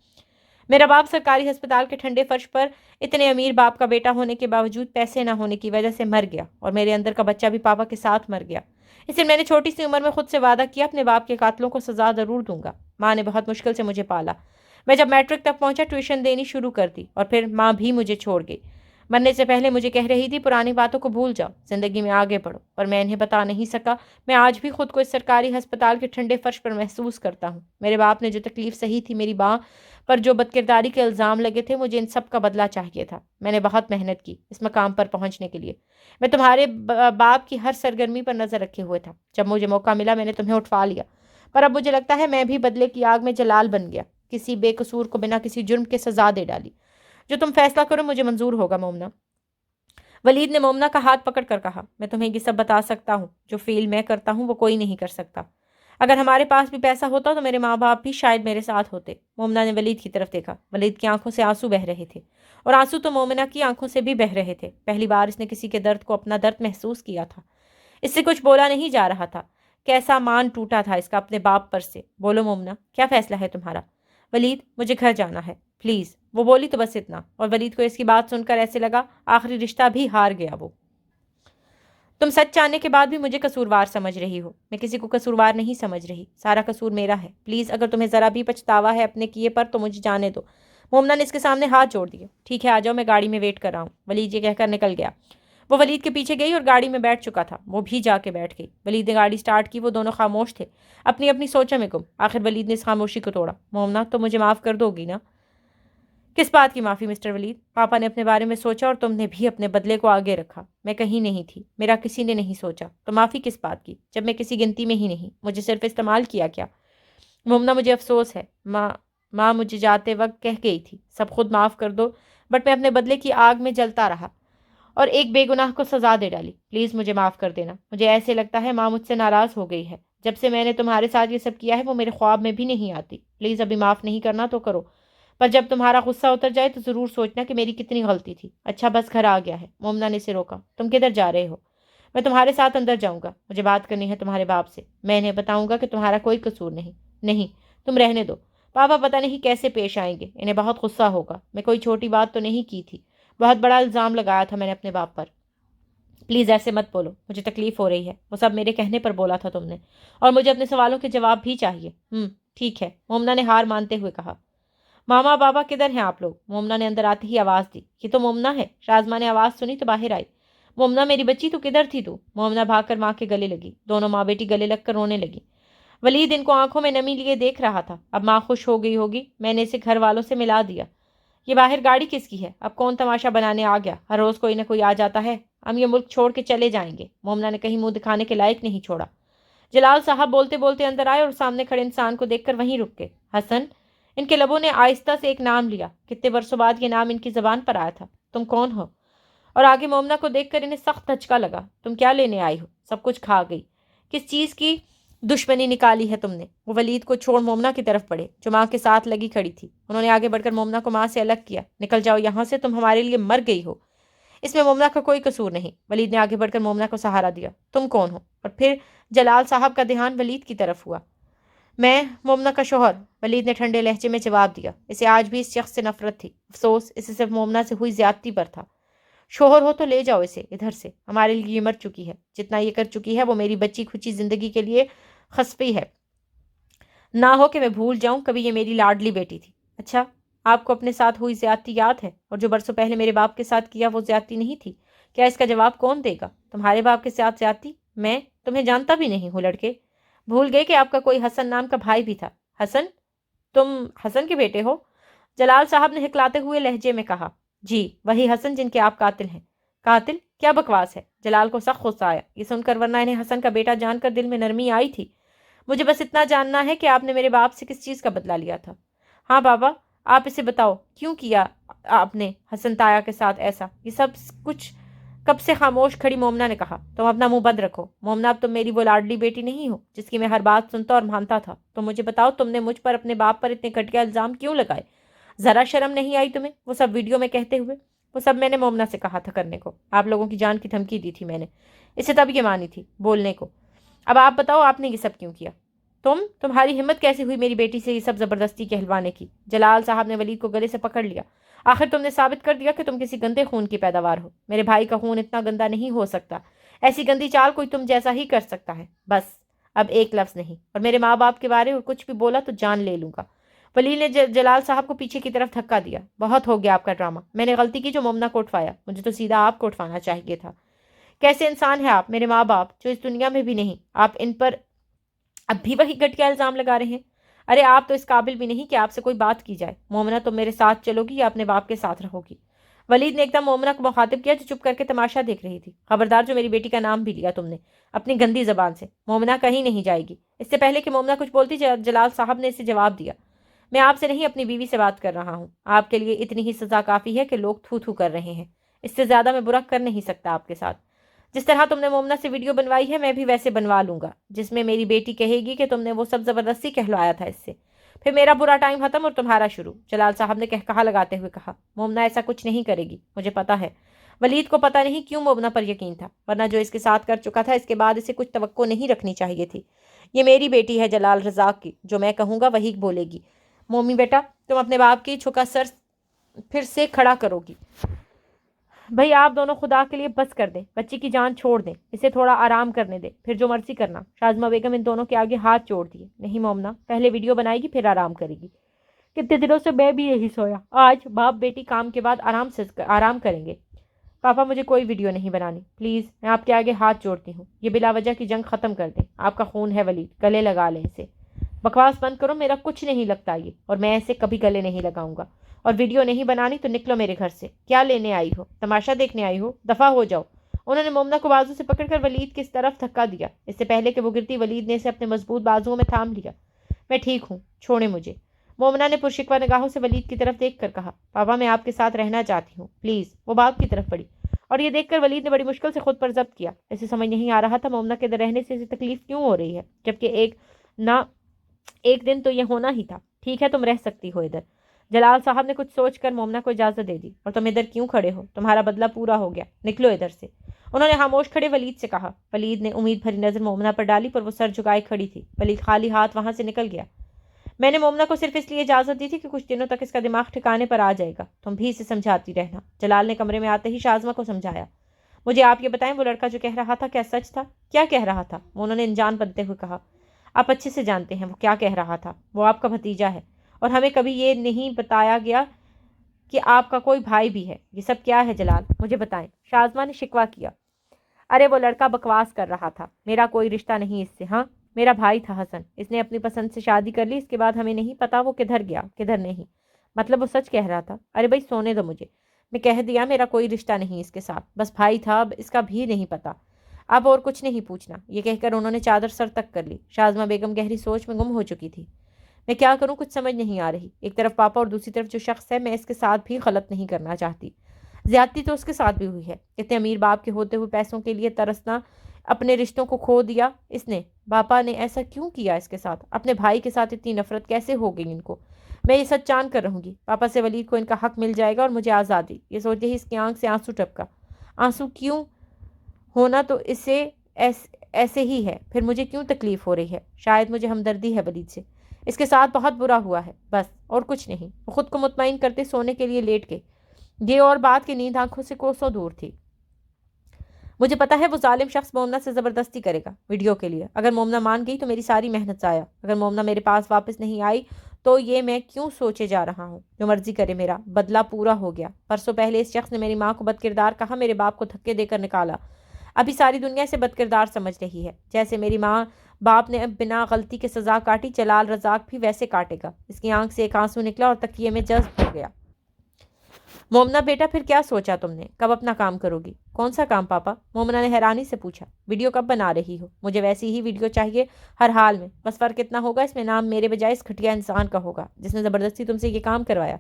میرا باپ سرکاری ہسپتال کے ٹھنڈے فرش پر اتنے امیر باپ کا بیٹا ہونے کے باوجود پیسے نہ ہونے کی وجہ سے مر گیا، اور میرے اندر کا بچہ بھی پاپا کے ساتھ مر گیا۔ اس لیے میں نے چھوٹی سی عمر میں خود سے وعدہ کیا اپنے باپ کے قاتلوں کو سزا ضرور دوں گا۔ ماں نے بہت مشکل سے مجھے پالا۔ میں جب میٹرک تک پہنچا ٹیوشن دینی شروع کر دی، اور پھر ماں بھی مجھے چھوڑ گئی۔ مرنے سے پہلے مجھے کہہ رہی تھی پرانی باتوں کو بھول جاؤ، زندگی میں آگے بڑھو، اور میں انہیں بتا نہیں سکا۔ میں آج بھی خود کو اس سرکاری ہسپتال کے ٹھنڈے فرش پر محسوس کرتا ہوں۔ میرے باپ نے جو تکلیف سہی تھی، میری ماں پر جو بدکرداری کے الزام لگے تھے، مجھے ان سب کا بدلہ چاہیے تھا۔ میں نے بہت محنت کی اس مقام پر پہنچنے کے لیے۔ میں تمہارے باپ کی ہر سرگرمی پر نظر رکھے ہوئے تھا۔ جب مجھے موقع ملا میں نے تمہیں اٹھوا لیا، پر اب مجھے لگتا ہے میں بھی بدلے کی آگ میں جلال بن گیا، کسی بے قصور کو بنا کسی جرم کے سزا دے ڈالی۔ جو تم فیصلہ کرو مجھے منظور ہوگا مومنا۔ ولید نے مومنا کا ہاتھ پکڑ کر کہا، میں تمہیں یہ سب بتا سکتا ہوں، جو فیل میں کرتا ہوں وہ کوئی نہیں کر سکتا۔ اگر ہمارے پاس بھی پیسہ ہوتا تو میرے ماں باپ بھی شاید میرے ساتھ ہوتے۔ مومنہ نے ولید کی طرف دیکھا۔ ولید کی آنکھوں سے آنسو بہہ رہے تھے، اور آنسو تو مومنہ کی آنکھوں سے بھی بہہ رہے تھے۔ پہلی بار اس نے کسی کے درد کو اپنا درد محسوس کیا تھا۔ اس سے کچھ بولا نہیں جا رہا تھا۔ کیسا مان ٹوٹا تھا اس کا اپنے باپ پر سے۔ بولو مومنہ، کیا فیصلہ ہے تمہارا؟ ولید، مجھے گھر جانا ہے پلیز۔ وہ بولی تو بس اتنا، اور ولید کو اس کی بات سن کر ایسے لگا آخری رشتہ بھی ہار گیا وہ۔ تم سچ جاننے کے بعد بھی مجھے قصوروار سمجھ رہی ہو۔ میں کسی کو قصوروار نہیں سمجھ رہی، سارا قصور میرا ہے۔ پلیز اگر تمہیں ذرا بھی پچھتاوا ہے اپنے کیے پر تو مجھے جانے دو۔ مومنہ نے اس کے سامنے ہاتھ جوڑ دیے۔ ٹھیک ہے، آ جاؤ، میں گاڑی میں ویٹ کر رہا ہوں۔ ولید یہ کہہ کر نکل گیا۔ وہ ولید کے پیچھے گئی اور گاڑی میں بیٹھ چکا تھا، وہ بھی جا کے بیٹھ گئی۔ ولید نے گاڑی سٹارٹ کی، وہ دونوں خاموش تھے، اپنی اپنی سوچوں میں گم۔ آخر ولید نے اس خاموشی کو توڑا۔ مومنہ، تو مجھے معاف کر دو گی نا؟ کس بات کی معافی مسٹر ولید؟ پاپا نے اپنے بارے میں سوچا اور تم نے بھی اپنے بدلے کو آگے رکھا۔ میں کہیں نہیں تھی، میرا کسی نے نہیں سوچا، تو معافی کس بات کی جب میں کسی گنتی میں ہی نہیں؟ مجھے صرف استعمال کیا کیا؟ مومنہ، مجھے افسوس ہے، ماں مجھے جاتے وقت کہہ گئی تھی سب خود معاف کر دو، بٹ میں اپنے بدلے کی آگ میں جلتا رہا اور ایک بے گناہ کو سزا دے ڈالی۔ پلیز مجھے معاف کر دینا۔ مجھے ایسے لگتا ہے ماں مجھ سے ناراض ہو گئی ہے۔ جب سے میں نے تمہارے ساتھ یہ سب کیا ہے وہ میرے خواب میں بھی نہیں آتی۔ پلیز ابھی معاف نہیں کرنا تو کرو، پر جب تمہارا غصہ اتر جائے تو ضرور سوچنا کہ میری کتنی غلطی تھی۔ اچھا بس گھر آ گیا ہے۔ مومنہ نے اسے روکا۔ تم کدھر جا رہے ہو؟ میں تمہارے ساتھ اندر جاؤں گا، مجھے بات کرنی ہے تمہارے باپ سے۔ میں انہیں بتاؤں گا کہ تمہارا کوئی قصور نہیں۔ نہیں، تم رہنے دو، پاپا پتہ نہیں کیسے پیش آئیں گے، انہیں بہت غصہ ہوگا۔ میں کوئی چھوٹی بات تو نہیں کی تھی، بہت بڑا الزام لگایا تھا میں نے اپنے باپ پر۔ پلیز ایسے مت بولو، مجھے تکلیف ہو رہی ہے، وہ سب میرے کہنے پر بولا تھا تم نے، اور مجھے اپنے سوالوں کے جواب بھی چاہیے۔ ٹھیک ہے، مومنہ نے ہار مانتے ہوئے کہا۔ ماما بابا کدھر ہیں آپ لوگ؟ مومنہ نے اندر آتے ہی آواز دی۔ یہ تو مومنہ ہے۔ شازمہ نے آواز سنی تو باہر آئی۔ مومنہ میری بچی، تو کدھر تھی تو؟ مومنہ بھاگ کر ماں کے گلے لگی، دونوں ماں بیٹی گلے لگ کر رونے لگی۔ ولید ان کو آنکھوں میں نمی لیے دیکھ رہا تھا۔ اب ماں خوش ہو گئی ہوگی، میں نے اسے گھر والوں سے ملا دیا۔ یہ باہر گاڑی کس کی ہے؟ اب کون تماشا بنانے آ گیا؟ ہر روز کوئی نہ کوئی آ جاتا ہے، ہم یہ ملک چھوڑ کے چلے جائیں گے۔ مومنہ نے کہیں منہ دکھانے کے لائق نہیں چھوڑا۔ جلال صاحب بولتے بولتے اندر آئے اور سامنے کھڑے انسان کو دیکھ کر وہیں رک گئے۔ حسن، ان کے لبوں نے آہستہ سے ایک نام لیا۔ کتنے برسوں بعد یہ نام ان کی زبان پر آیا تھا۔ تم کون ہو؟ اور آگے مومنہ کو دیکھ کر انہیں سخت دھچکا لگا۔ تم کیا لینے آئی ہو؟ سب کچھ کھا گئی۔ کس چیز کی دشمنی نکالی ہے تم نے؟ وہ ولید کو چھوڑ مومنہ کی طرف بڑھے جو ماں کے ساتھ لگی کھڑی تھی۔ انہوں نے آگے بڑھ کر مومنہ کو ماں سے الگ کیا۔ نکل جاؤ یہاں سے، تم ہمارے لیے مر گئی ہو۔ اس میں مومنہ کا کوئی قصور نہیں۔ ولید نے آگے بڑھ کر مومنہ کو سہارا دیا۔ تم کون ہو؟ اور پھر جلال صاحب کا دھیان ولید کی طرف ہوا۔ میں مومنہ کا شوہر، ولید نے ٹھنڈے لہجے میں جواب دیا۔ اسے آج بھی اس شخص سے نفرت تھی۔ افسوس اسے صرف مومنہ سے ہوئی زیادتی پر تھا۔ شوہر ہو تو لے جاؤ اسے ادھر سے، ہمارے لیے یہ مر چکی ہے، جتنا یہ کر چکی ہے وہ میری بچی کھچی زندگی کے لیے خصفی ہے۔ نہ ہو کہ میں بھول جاؤں کبھی یہ میری لاڈلی بیٹی تھی۔ اچھا، آپ کو اپنے ساتھ ہوئی زیادتی یاد ہے؟ اور جو برسوں پہلے میرے باپ کے ساتھ کیا وہ زیادتی نہیں تھی؟ کیا اس کا جواب کون دے گا؟ تمہارے باپ کے ساتھ زیادتی؟ میں تمہیں جانتا بھی نہیں ہوں لڑکے۔ بھول گئے کہ آپ کا کوئی حسن نام کا بھائی بھی تھا؟ حسن؟ تم حسن کے بیٹے ہو؟ جلال صاحب نے ہکلاتے ہوئے لہجے میں کہا۔ جی، وہی حسن جن کے آپ قاتل ہیں۔ قاتل؟ کیا بکواس ہے! جلال کو سخت غصہ آیا یہ سن کر، ورنہ انہیں حسن کا بیٹا جان کر دل میں نرمی آئی تھی۔ مجھے بس اتنا جاننا ہے کہ آپ نے میرے باپ سے کس چیز کا بدلہ لیا تھا؟ ہاں بابا، آپ اسے بتاؤ کیوں کیا آپ نے حسن تایا کے ساتھ ایسا؟ یہ سب کچھ کب سے خاموش کھڑی مومنہ نے کہا۔ تم اپنا منہ بند رکھو مومنہ، اب تم میری وہ لاڈلی بیٹی نہیں ہو جس کی میں ہر بات سنتا اور مانتا تھا۔ تو مجھے بتاؤ تم نے مجھ پر اپنے باپ پر اتنے گھٹیا الزام کیوں لگائے؟ ذرا شرم نہیں آئی تمہیں وہ سب ویڈیو میں کہتے ہوئے؟ وہ سب میں نے مومنہ سے کہا تھا کرنے کو، آپ لوگوں کی جان کی دھمکی دی تھی میں نے، اسے تب یہ مانی تھی بولنے کو۔ اب آپ بتاؤ آپ نے یہ سب کیوں کیا؟ تمہاری ہمت کیسے ہوئی میری بیٹی سے یہ سب زبردستی کہلوانے کی؟ جلال صاحب نے ولید کو گلے سے پکڑ لیا۔ آخر تم نے ثابت کر دیا کہ تم کسی گندے خون کی پیداوار ہو۔ میرے بھائی کا خون اتنا گندا نہیں ہو سکتا، ایسی گندی چال کوئی تم جیسا ہی کر سکتا ہے۔ بس اب ایک لفظ نہیں، اور میرے ماں باپ کے بارے میں کچھ بھی بولا تو جان لے لوں گا۔ ولید نے جلال صاحب کو پیچھے کی طرف دھکا دیا۔ بہت ہو گیا آپ کا ڈرامہ، میں نے غلطی کی جو مومنہ کو اٹھوایا، مجھے تو سیدھا آپ کو اٹھوانا چاہیے تھا۔ کیسے انسان ہیں آپ؟ میرے ماں باپ جو اس دنیا میں بھی نہیں، آپ ان پر اب بھی وہی گھٹیا الزام لگا رہے ہیں۔ ارے آپ تو اس قابل بھی نہیں کہ آپ سے کوئی بات کی جائے۔ مومنہ تم میرے ساتھ چلو گی یا اپنے باپ کے ساتھ رہو گی؟ ولید نے ایک دم مومنہ کو مخاطب کیا جو چپ کر کے تماشا دیکھ رہی تھی۔ خبردار جو میری بیٹی کا نام بھی لیا تم نے اپنی گندی زبان سے، مومنہ کہیں نہیں جائے گی۔ اس سے پہلے کہ مومنہ کچھ بولتی جلال صاحب نے اسے جواب دیا۔ میں آپ سے نہیں اپنی بیوی سے بات کر رہا ہوں۔ آپ کے لیے اتنی ہی سزا کافی ہے کہ لوگ تھو تھو کر رہے ہیں، اس سے زیادہ میں برا کر نہیں سکتا آپ کے ساتھ۔ جس طرح تم نے مومنہ سے ویڈیو بنوائی ہے میں بھی ویسے بنوا لوں گا، جس میں میری بیٹی کہے گی کہ تم نے وہ سب زبردستی کہلوایا تھا اس سے، پھر میرا برا ٹائم ختم اور تمہارا شروع۔ جلال صاحب نے کہا لگاتے ہوئے کہا، مومنہ ایسا کچھ نہیں کرے گی، مجھے پتا ہے۔ ولید کو پتہ نہیں کیوں مومنہ پر یقین تھا، ورنہ جو اس کے ساتھ کر چکا تھا اس کے بعد اسے کچھ توقع نہیں رکھنی چاہیے تھی۔ یہ میری بیٹی ہے جلال رزاق کی، جو میں کہوں گا وہی بولے گی۔ مومی بیٹا، تم اپنے باپ کی جھکا سر پھر سے کھڑا کرو گی۔ بھئی آپ دونوں خدا کے لیے بس کر دیں، بچی کی جان چھوڑ دیں، اسے تھوڑا آرام کرنے دیں، پھر جو مرضی کرنا۔ شازمہ بیگم ان دونوں کے آگے ہاتھ جوڑ دیے۔ نہیں مومنہ، پہلے ویڈیو بنائے گی پھر آرام کرے گی۔ کتنے دنوں سے میں بھی یہی سویا، آج باپ بیٹی کام کے بعد آرام کریں گے۔ پاپا مجھے کوئی ویڈیو نہیں بنانی، پلیز میں آپ کے آگے ہاتھ جوڑتی ہوں، یہ بلا وجہ کی جنگ ختم کر دیں۔ آپ کا خون ہے ولید، گلے لگا لیں اسے۔ بکواس بند کرو، میرا کچھ نہیں لگتا یہ، اور میں اسے کبھی گلے نہیں لگاؤں گا۔ اور ویڈیو نہیں بنانی تو نکلو میرے گھر سے۔ کیا لینے آئی ہو؟ تماشا دیکھنے آئی ہو؟ دفع ہو جاؤ۔ انہوں نے مومنہ کو بازو سے پکڑ کر ولید کی طرف دھکا دیا۔ اس سے پہلے کہ وہ گرتی، ولید نے اسے اپنے مضبوط بازوؤں میں تھام لیا۔ میں ٹھیک ہوں، چھوڑیں مجھے۔ مومنہ نے پرشکوہ نگاہوں سے ولید کی طرف دیکھ کر کہا، پاپا میں آپ کے ساتھ رہنا چاہتی ہوں، پلیز۔ وہ باپ کی طرف بڑھی، اور یہ دیکھ کر ولید نے بڑی مشکل سے خود پر ضبط کیا۔ اسے سمجھ نہیں آ رہا تھا مومنہ کے ادھر رہنے سے اسے تکلیف کیوں ہو رہی ہے، جبکہ ایک دن تو یہ ہونا ہی تھا۔ ٹھیک ہے، تم رہ سکتی ہو ادھر۔ جلال صاحب نے کچھ سوچ کر مومنہ کو اجازت دے دی۔ اور تم ادھر کیوں کھڑے ہو؟ تمہارا بدلہ پورا ہو گیا، نکلو ادھر سے۔ انہوں نے خاموش کھڑے ولید سے کہا۔ ولید نے امید بھری نظر مومنہ پر ڈالی، پر وہ سر جھکائے کھڑی تھی۔ ولید خالی ہاتھ وہاں سے نکل گیا۔ میں نے مومنہ کو صرف اس لیے اجازت دی تھی کہ کچھ دنوں تک اس کا دماغ ٹھکانے پر آ جائے گا، تم بھی اسے سمجھاتی رہنا۔ جلال نے کمرے میں آتے ہی شازمہ کو سمجھایا۔ مجھے آپ یہ بتائیں، وہ لڑکا جو کہہ رہا تھا کیا سچ تھا؟ کیا کہہ رہا تھا؟ انہوں نے انجان بنتے ہوئے کہا۔ آپ اچھے سے جانتے ہیں وہ کیا کہہ رہا تھا۔ وہ آپ کا بھتیجا ہے، اور ہمیں کبھی یہ نہیں بتایا گیا کہ آپ کا کوئی بھائی بھی ہے۔ یہ سب کیا ہے جلال، مجھے بتائیں۔ شازمہ نے شکوہ کیا۔ ارے وہ لڑکا بکواس کر رہا تھا، میرا کوئی رشتہ نہیں اس سے۔ ہاں، میرا بھائی تھا حسن، اس نے اپنی پسند سے شادی کر لی، اس کے بعد ہمیں نہیں پتا وہ کدھر گیا کدھر نہیں۔ مطلب وہ سچ کہہ رہا تھا؟ ارے بھائی سونے دو مجھے، میں کہہ دیا میرا کوئی رشتہ نہیں اس کے ساتھ، بس بھائی تھا، اب اس کا بھی نہیں پتا۔ اب اور کچھ نہیں پوچھنا۔ یہ کہہ کر انہوں نے چادر سر تک کر لی۔ شازمہ بیگم گہری سوچ میں گم ہو چکی تھی۔ میں کیا کروں، کچھ سمجھ نہیں آ رہی۔ ایک طرف پاپا اور دوسری طرف جو شخص ہے، میں اس کے ساتھ بھی غلط نہیں کرنا چاہتی۔ زیادتی تو اس کے ساتھ بھی ہوئی ہے، اتنے امیر باپ کے ہوتے ہوئے پیسوں کے لیے ترسنا، اپنے رشتوں کو کھو دیا اس نے۔ باپا نے ایسا کیوں کیا اس کے ساتھ؟ اپنے بھائی کے ساتھ اتنی نفرت کیسے ہو گئی ان کو؟ میں یہ سچ جان کر رہوں گی، پاپا سے ولید کو ان کا حق مل جائے گا اور مجھے آزادی۔ یہ سوچتے ہی اس کی آنکھ سے آنسو ٹپکا۔ آنسو کیوں ہونا تو اسے ایسے ہی ہے، پھر مجھے کیوں تکلیف ہو رہی ہے؟ شاید مجھے ہمدردی ہے ولید سے، اس کے ساتھ بہت برا ہوا ہے، بس اور کچھ نہیں۔ وہ خود کو مطمئن کرتے سونے کے لیے لیٹ گئے۔ یہ اور بات کی نیند آنکھوں سے کوسوں دور تھی۔ مجھے پتا ہے وہ ظالم شخص مومنہ سے زبردستی کرے گا ویڈیو کے لیے۔ اگر مومنہ مان گئی تو میری ساری محنت ضائع۔ اگر مومنہ میرے پاس واپس نہیں آئی تو یہ میں کیوں سوچے جا رہا ہوں؟ جو مرضی کرے، میرا بدلہ پورا ہو گیا۔ پرسوں پہلے اس شخص نے میری ماں کو بد کردار کہا، میرے باپ کو دھکے دے کر نکالا۔ ابھی ساری دنیا سے بد کردار سمجھ رہی ہے۔ جیسے میری ماں باپ نے اب بنا غلطی کے سزا کاٹی، جلال رزاق بھی ویسے کاٹے گا۔ اس کی آنکھ سے ایک آنسو نکلا اور تکیے میں جذب ہو گیا۔ مومنہ بیٹا، پھر کیا سوچا تم نے؟ کب اپنا کام کرو گی؟ کون سا کام پاپا؟ مومنہ نے حیرانی سے پوچھا۔ ویڈیو کب بنا رہی ہو؟ مجھے ویسی ہی ویڈیو چاہیے ہر حال میں، بس فرق اتنا ہوگا اس میں نام میرے بجائے اس گھٹیا انسان کا ہوگا جس نے زبردستی تم سے یہ کام کروایا۔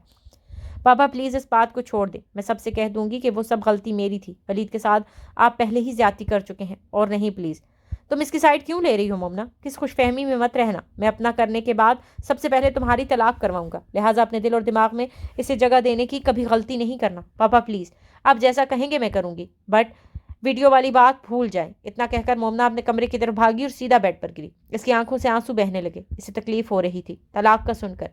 پاپا پلیز اس بات کو چھوڑ دیں، میں سب سے کہہ دوں گی کہ وہ سب غلطی میری تھی۔ ولید کے ساتھ آپ پہلے ہی زیادتی کر چکے ہیں، اور نہیں پلیز۔ تم اس کی سائڈ کیوں لے رہی ہو مومنہ؟ کس خوش فہمی میں مت رہنا۔ میں اپنا کرنے کے بعد سب سے پہلے تمہاری طلاق کرواؤں گا، لہٰذا اپنے دل اور دماغ میں اسے جگہ دینے کی کبھی غلطی نہیں کرنا۔ پاپا پلیز، آپ جیسا کہیں گے میں کروں گی، بٹ ویڈیو والی بات بھول جائیں۔ اتنا کہہ کر مومنہ اپنے کمرے کی طرف بھاگی اور سیدھا بیڈ پر گری۔ اس کی آنکھوں سے آنسو بہنے لگے۔ اسے تکلیف ہو رہی تھی طلاق کا سن کر۔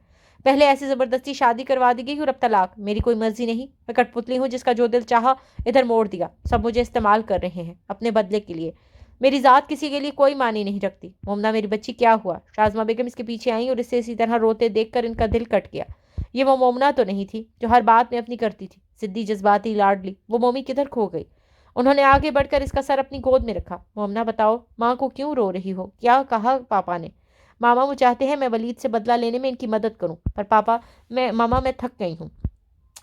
پہلے ایسی زبردستی شادی کروا دی گئی اور اب طلاق؟ میری کوئی مرضی نہیں، میں کٹ پتلی ہوں جس کا جو دل چاہا ادھر موڑ دیا۔ سب مجھے استعمال کر رہے ہیں اپنے بدلے کے لیے، میری ذات کسی کے لیے کوئی معنی نہیں رکھتی۔ مومنہ میری بچی کیا ہوا؟ شازمہ بیگم اس کے پیچھے آئیں اور اسے اسی طرح روتے دیکھ کر ان کا دل کٹ گیا۔ یہ وہ مومنہ تو نہیں تھی جو ہر بات میں اپنی کرتی تھی، ضدی، جذباتی، لاڈلی۔ وہ مومی کدھر کھو گئی؟ انہوں نے آگے بڑھ کر اس کا سر اپنی گود میں رکھا۔ مومنہ بتاؤ، ماں کو کیوں رو رہی ہو؟ کیا کہا پاپا نے؟ ماما وہ چاہتے ہیں میں ولید سے بدلہ لینے میں ان کی مدد کروں، پر پاپا ماما میں تھک گئی ہوں،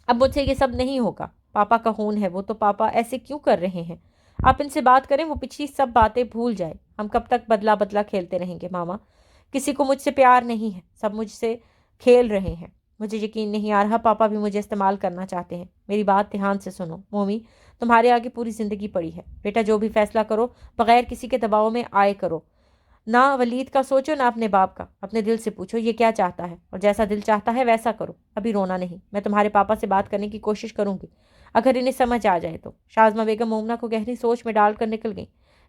اب مجھ سے یہ سب نہیں ہوگا۔ پاپا کا خون ہے وہ، تو پاپا ایسے کیوں کر رہے ہیں؟ آپ ان سے بات کریں، وہ پچھلی سب باتیں بھول جائے۔ ہم کب تک بدلہ بدلہ کھیلتے رہیں گے ماما؟ کسی کو مجھ سے پیار نہیں ہے، سب مجھ سے کھیل رہے ہیں، مجھے یقین نہیں آ رہا پاپا بھی مجھے استعمال کرنا چاہتے ہیں۔ میری بات دھیان سے سنو مومی، تمہارے آگے پوری زندگی پڑی ہے بیٹا، جو بھی فیصلہ کرو بغیر کسی کے دباؤ میں آئے کرو، نہ ولید کا سوچو نہ اپنے باپ کا، اپنے دل سے پوچھو یہ کیا چاہتا ہے اور جیسا دل چاہتا ہے ویسا کرو، ابھی رونا نہیں، میں تمہارے پاپا سے بات کرنے کی کوشش کروں گی اگر انہیں سمجھ آ جائے تو۔ شازمہ بیگم مومنہ کو گہری سوچ میں ڈال کر نکل گئی۔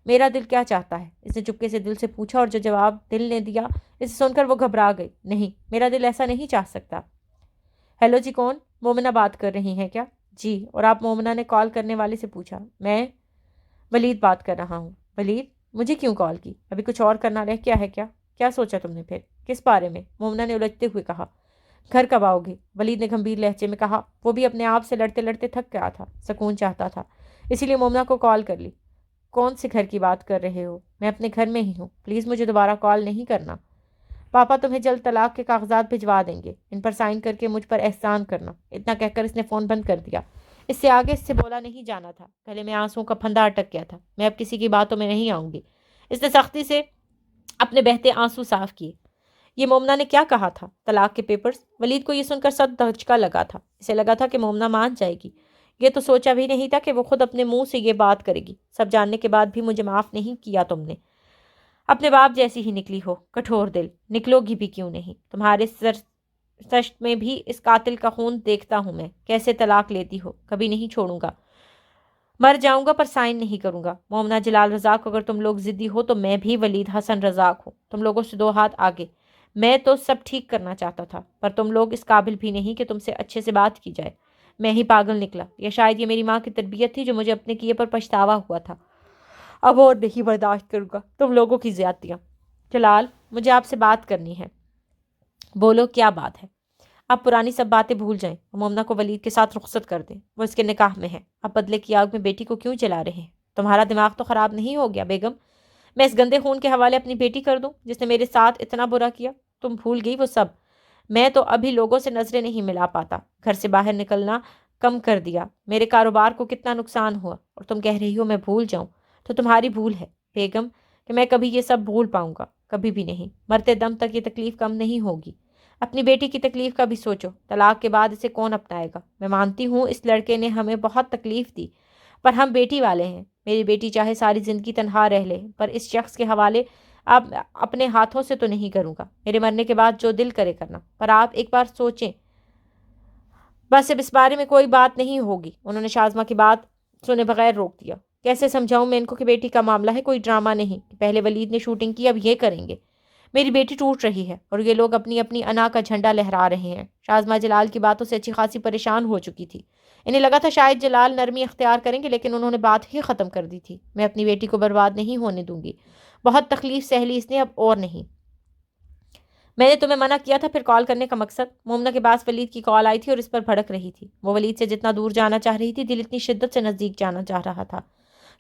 میرا دل کیا چاہتا ہے؟ اس نے چپکے سے دل سے پوچھا اور جو جواب دل نے دیا اسے سن کر وہ گھبرا گئی۔ نہیں، میرا دل ایسا نہیں چاہ سکتا۔ ہیلو جی، کون؟ مومنہ بات کر رہی ہیں کیا؟ جی، اور آپ؟ مومنہ نے کال کرنے والے سے پوچھا۔ میں ولید بات کر رہا ہوں۔ ولید؟ مجھے کیوں کال کی؟ ابھی کچھ اور کرنا رہ کیا ہے کیا؟ کیا سوچا تم نے پھر؟ کس بارے میں؟ مومنہ نے الجھتے ہوئے کہا۔ گھر کب آؤ گے؟ ولید نے گھمبیر لہجے میں کہا۔ وہ بھی اپنے آپ سے لڑتے لڑتے تھک گیا تھا، سکون چاہتا تھا، اسی لیے مومنہ کو کال کر لی۔ کون سے گھر کی بات کر رہے ہو؟ میں اپنے گھر میں ہی ہوں، پلیز مجھے دوبارہ کال نہیں کرنا۔ پاپا تمہیں جلد طلاق کے کاغذات بھجوا دیں گے، ان پر سائن کر کے مجھ پر احسان کرنا۔ اتنا کہہ کر اس نے فون بند کر دیا۔ اس سے آگے اس سے بولا نہیں جانا تھا، گلے میں آنسوں کا پھندا اٹک گیا تھا۔ میں اب کسی کی باتوں میں نہیں آؤں گی۔ اس نے سختی سے اپنے بہتے آنسو صاف کیے۔ یہ مومنہ نے کیا کہا تھا؟ طلاق کے پیپرز؟ ولید کو یہ سن کر سخت دھچکا لگا تھا۔ اسے لگا تھا کہ مومنہ مان جائے گی، یہ تو سوچا بھی نہیں تھا کہ وہ خود اپنے منہ سے یہ بات کرے گی۔ سب جاننے کے بعد بھی مجھے معاف نہیں کیا تم نے۔ اپنے باپ جیسی ہی نکلی ہو، کٹھور دل، نکلو گی بھی کیوں نہیں؟ تمہارے سرشت میں بھی اس قاتل کا خون دیکھتا ہوں میں، کیسے طلاق لیتی ہو۔ کبھی نہیں چھوڑوں گا، مر جاؤں گا پر سائن نہیں کروں گا۔ مومنہ جلال رزاق، اگر تم لوگ ضدی ہو تو میں بھی ولید حسن رزاق ہوں، تم لوگوں سے 2 ہاتھ آگے۔ میں تو سب ٹھیک کرنا چاہتا تھا، پر تم لوگ اس قابل بھی نہیں کہ تم سے اچھے سے بات کی جائے۔ میں ہی پاگل نکلا، یا شاید یہ میری ماں کی تربیت تھی جو مجھے اپنے کیے پر پچھتاوا ہوا تھا۔ اب اور نہیں برداشت کروں گا تم لوگوں کی زیادتیاں۔ جلال، مجھے آپ سے بات کرنی ہے۔ بولو، کیا بات ہے؟ آپ پرانی سب باتیں بھول جائیں، مومنہ کو ولید کے ساتھ رخصت کر دیں، وہ اس کے نکاح میں ہے۔ آپ بدلے کی آگ میں بیٹی کو کیوں جلا رہے ہیں؟ تمہارا دماغ تو خراب نہیں ہو گیا بیگم؟ میں اس گندے خون کے حوالے اپنی بیٹی کر دوں جس نے میرے ساتھ اتنا برا کیا؟ تم بھول گئی وہ سب؟ میں تو ابھی لوگوں سے نظریں نہیں ملا پاتا، گھر سے باہر نکلنا کم کر دیا، میرے کاروبار کو کتنا نقصان ہوا، اور تم کہہ رہی ہو میں بھول جاؤں؟ تو تمہاری بھول ہے بیگم کہ میں کبھی یہ سب بھول پاؤں گا، کبھی بھی نہیں۔ مرتے دم تک یہ تکلیف کم نہیں ہوگی۔ اپنی بیٹی کی تکلیف کا بھی سوچو، طلاق کے بعد اسے کون اپنائے گا؟ میں مانتی ہوں اس لڑکے نے ہمیں بہت تکلیف دی، پر ہم بیٹی والے ہیں۔ میری بیٹی چاہے ساری زندگی تنہا رہ لے، پر اس شخص کے حوالے اب اپنے ہاتھوں سے تو نہیں کروں گا۔ میرے مرنے کے بعد جو دل کرے کرنا، پر آپ ایک بار سوچیں۔ بس اب اس بارے میں کوئی بات نہیں ہوگی۔ انہوں نے شازمہ کی بات سنے بغیر روک دیا۔ کیسے سمجھاؤں میں ان کو کہ بیٹی کا معاملہ ہے، کوئی ڈرامہ نہیں۔ پہلے ولید نے شوٹنگ کی، اب یہ کریں گے۔ میری بیٹی ٹوٹ رہی ہے اور یہ لوگ اپنی اپنی انا کا جھنڈا لہرا رہے ہیں۔ شازمہ جلال کی باتوں سے اچھی خاصی پریشان ہو چکی تھی۔ انہیں لگا تھا شاید جلال نرمی اختیار کریں گے، لیکن انہوں نے بات ہی ختم کر دی تھی۔ میں اپنی بیٹی کو برباد نہیں ہونے دوں گی، بہت تکلیف سہ لی اس نے، اب اور نہیں۔ میں نے تمہیں منع کیا تھا، پھر کال کرنے کا مقصد؟ مومنہ کے پاس ولید کی کال آئی تھی اور اس پر بھڑک رہی تھی۔ وہ ولید سے جتنا دور جانا چاہ رہی تھی، دل اتنی شدت سے نزدیک جانا چاہ رہا تھا۔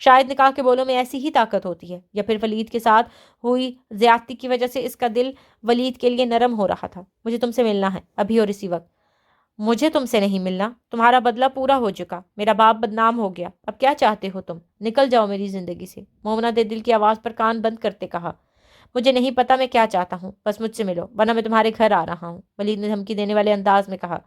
شاید نکاح کے بولوں میں ایسی ہی طاقت ہوتی ہے، یا پھر ولید کے ساتھ ہوئی زیادتی کی وجہ سے اس کا دل ولید کے لیے نرم ہو رہا تھا۔ مجھے تم سے ملنا ہے، ابھی اور اسی وقت۔ مجھے تم سے نہیں ملنا، تمہارا بدلہ پورا ہو چکا، میرا باپ بدنام ہو گیا، اب کیا چاہتے ہو تم؟ نکل جاؤ میری زندگی سے۔ مومنہ نے دل کی آواز پر کان بند کرتے کہا۔ مجھے نہیں پتا میں کیا چاہتا ہوں، بس مجھ سے ملو ورنہ میں تمہارے گھر آ رہا ہوں، ولید نے دھمکی دینے والے انداز میں کہا۔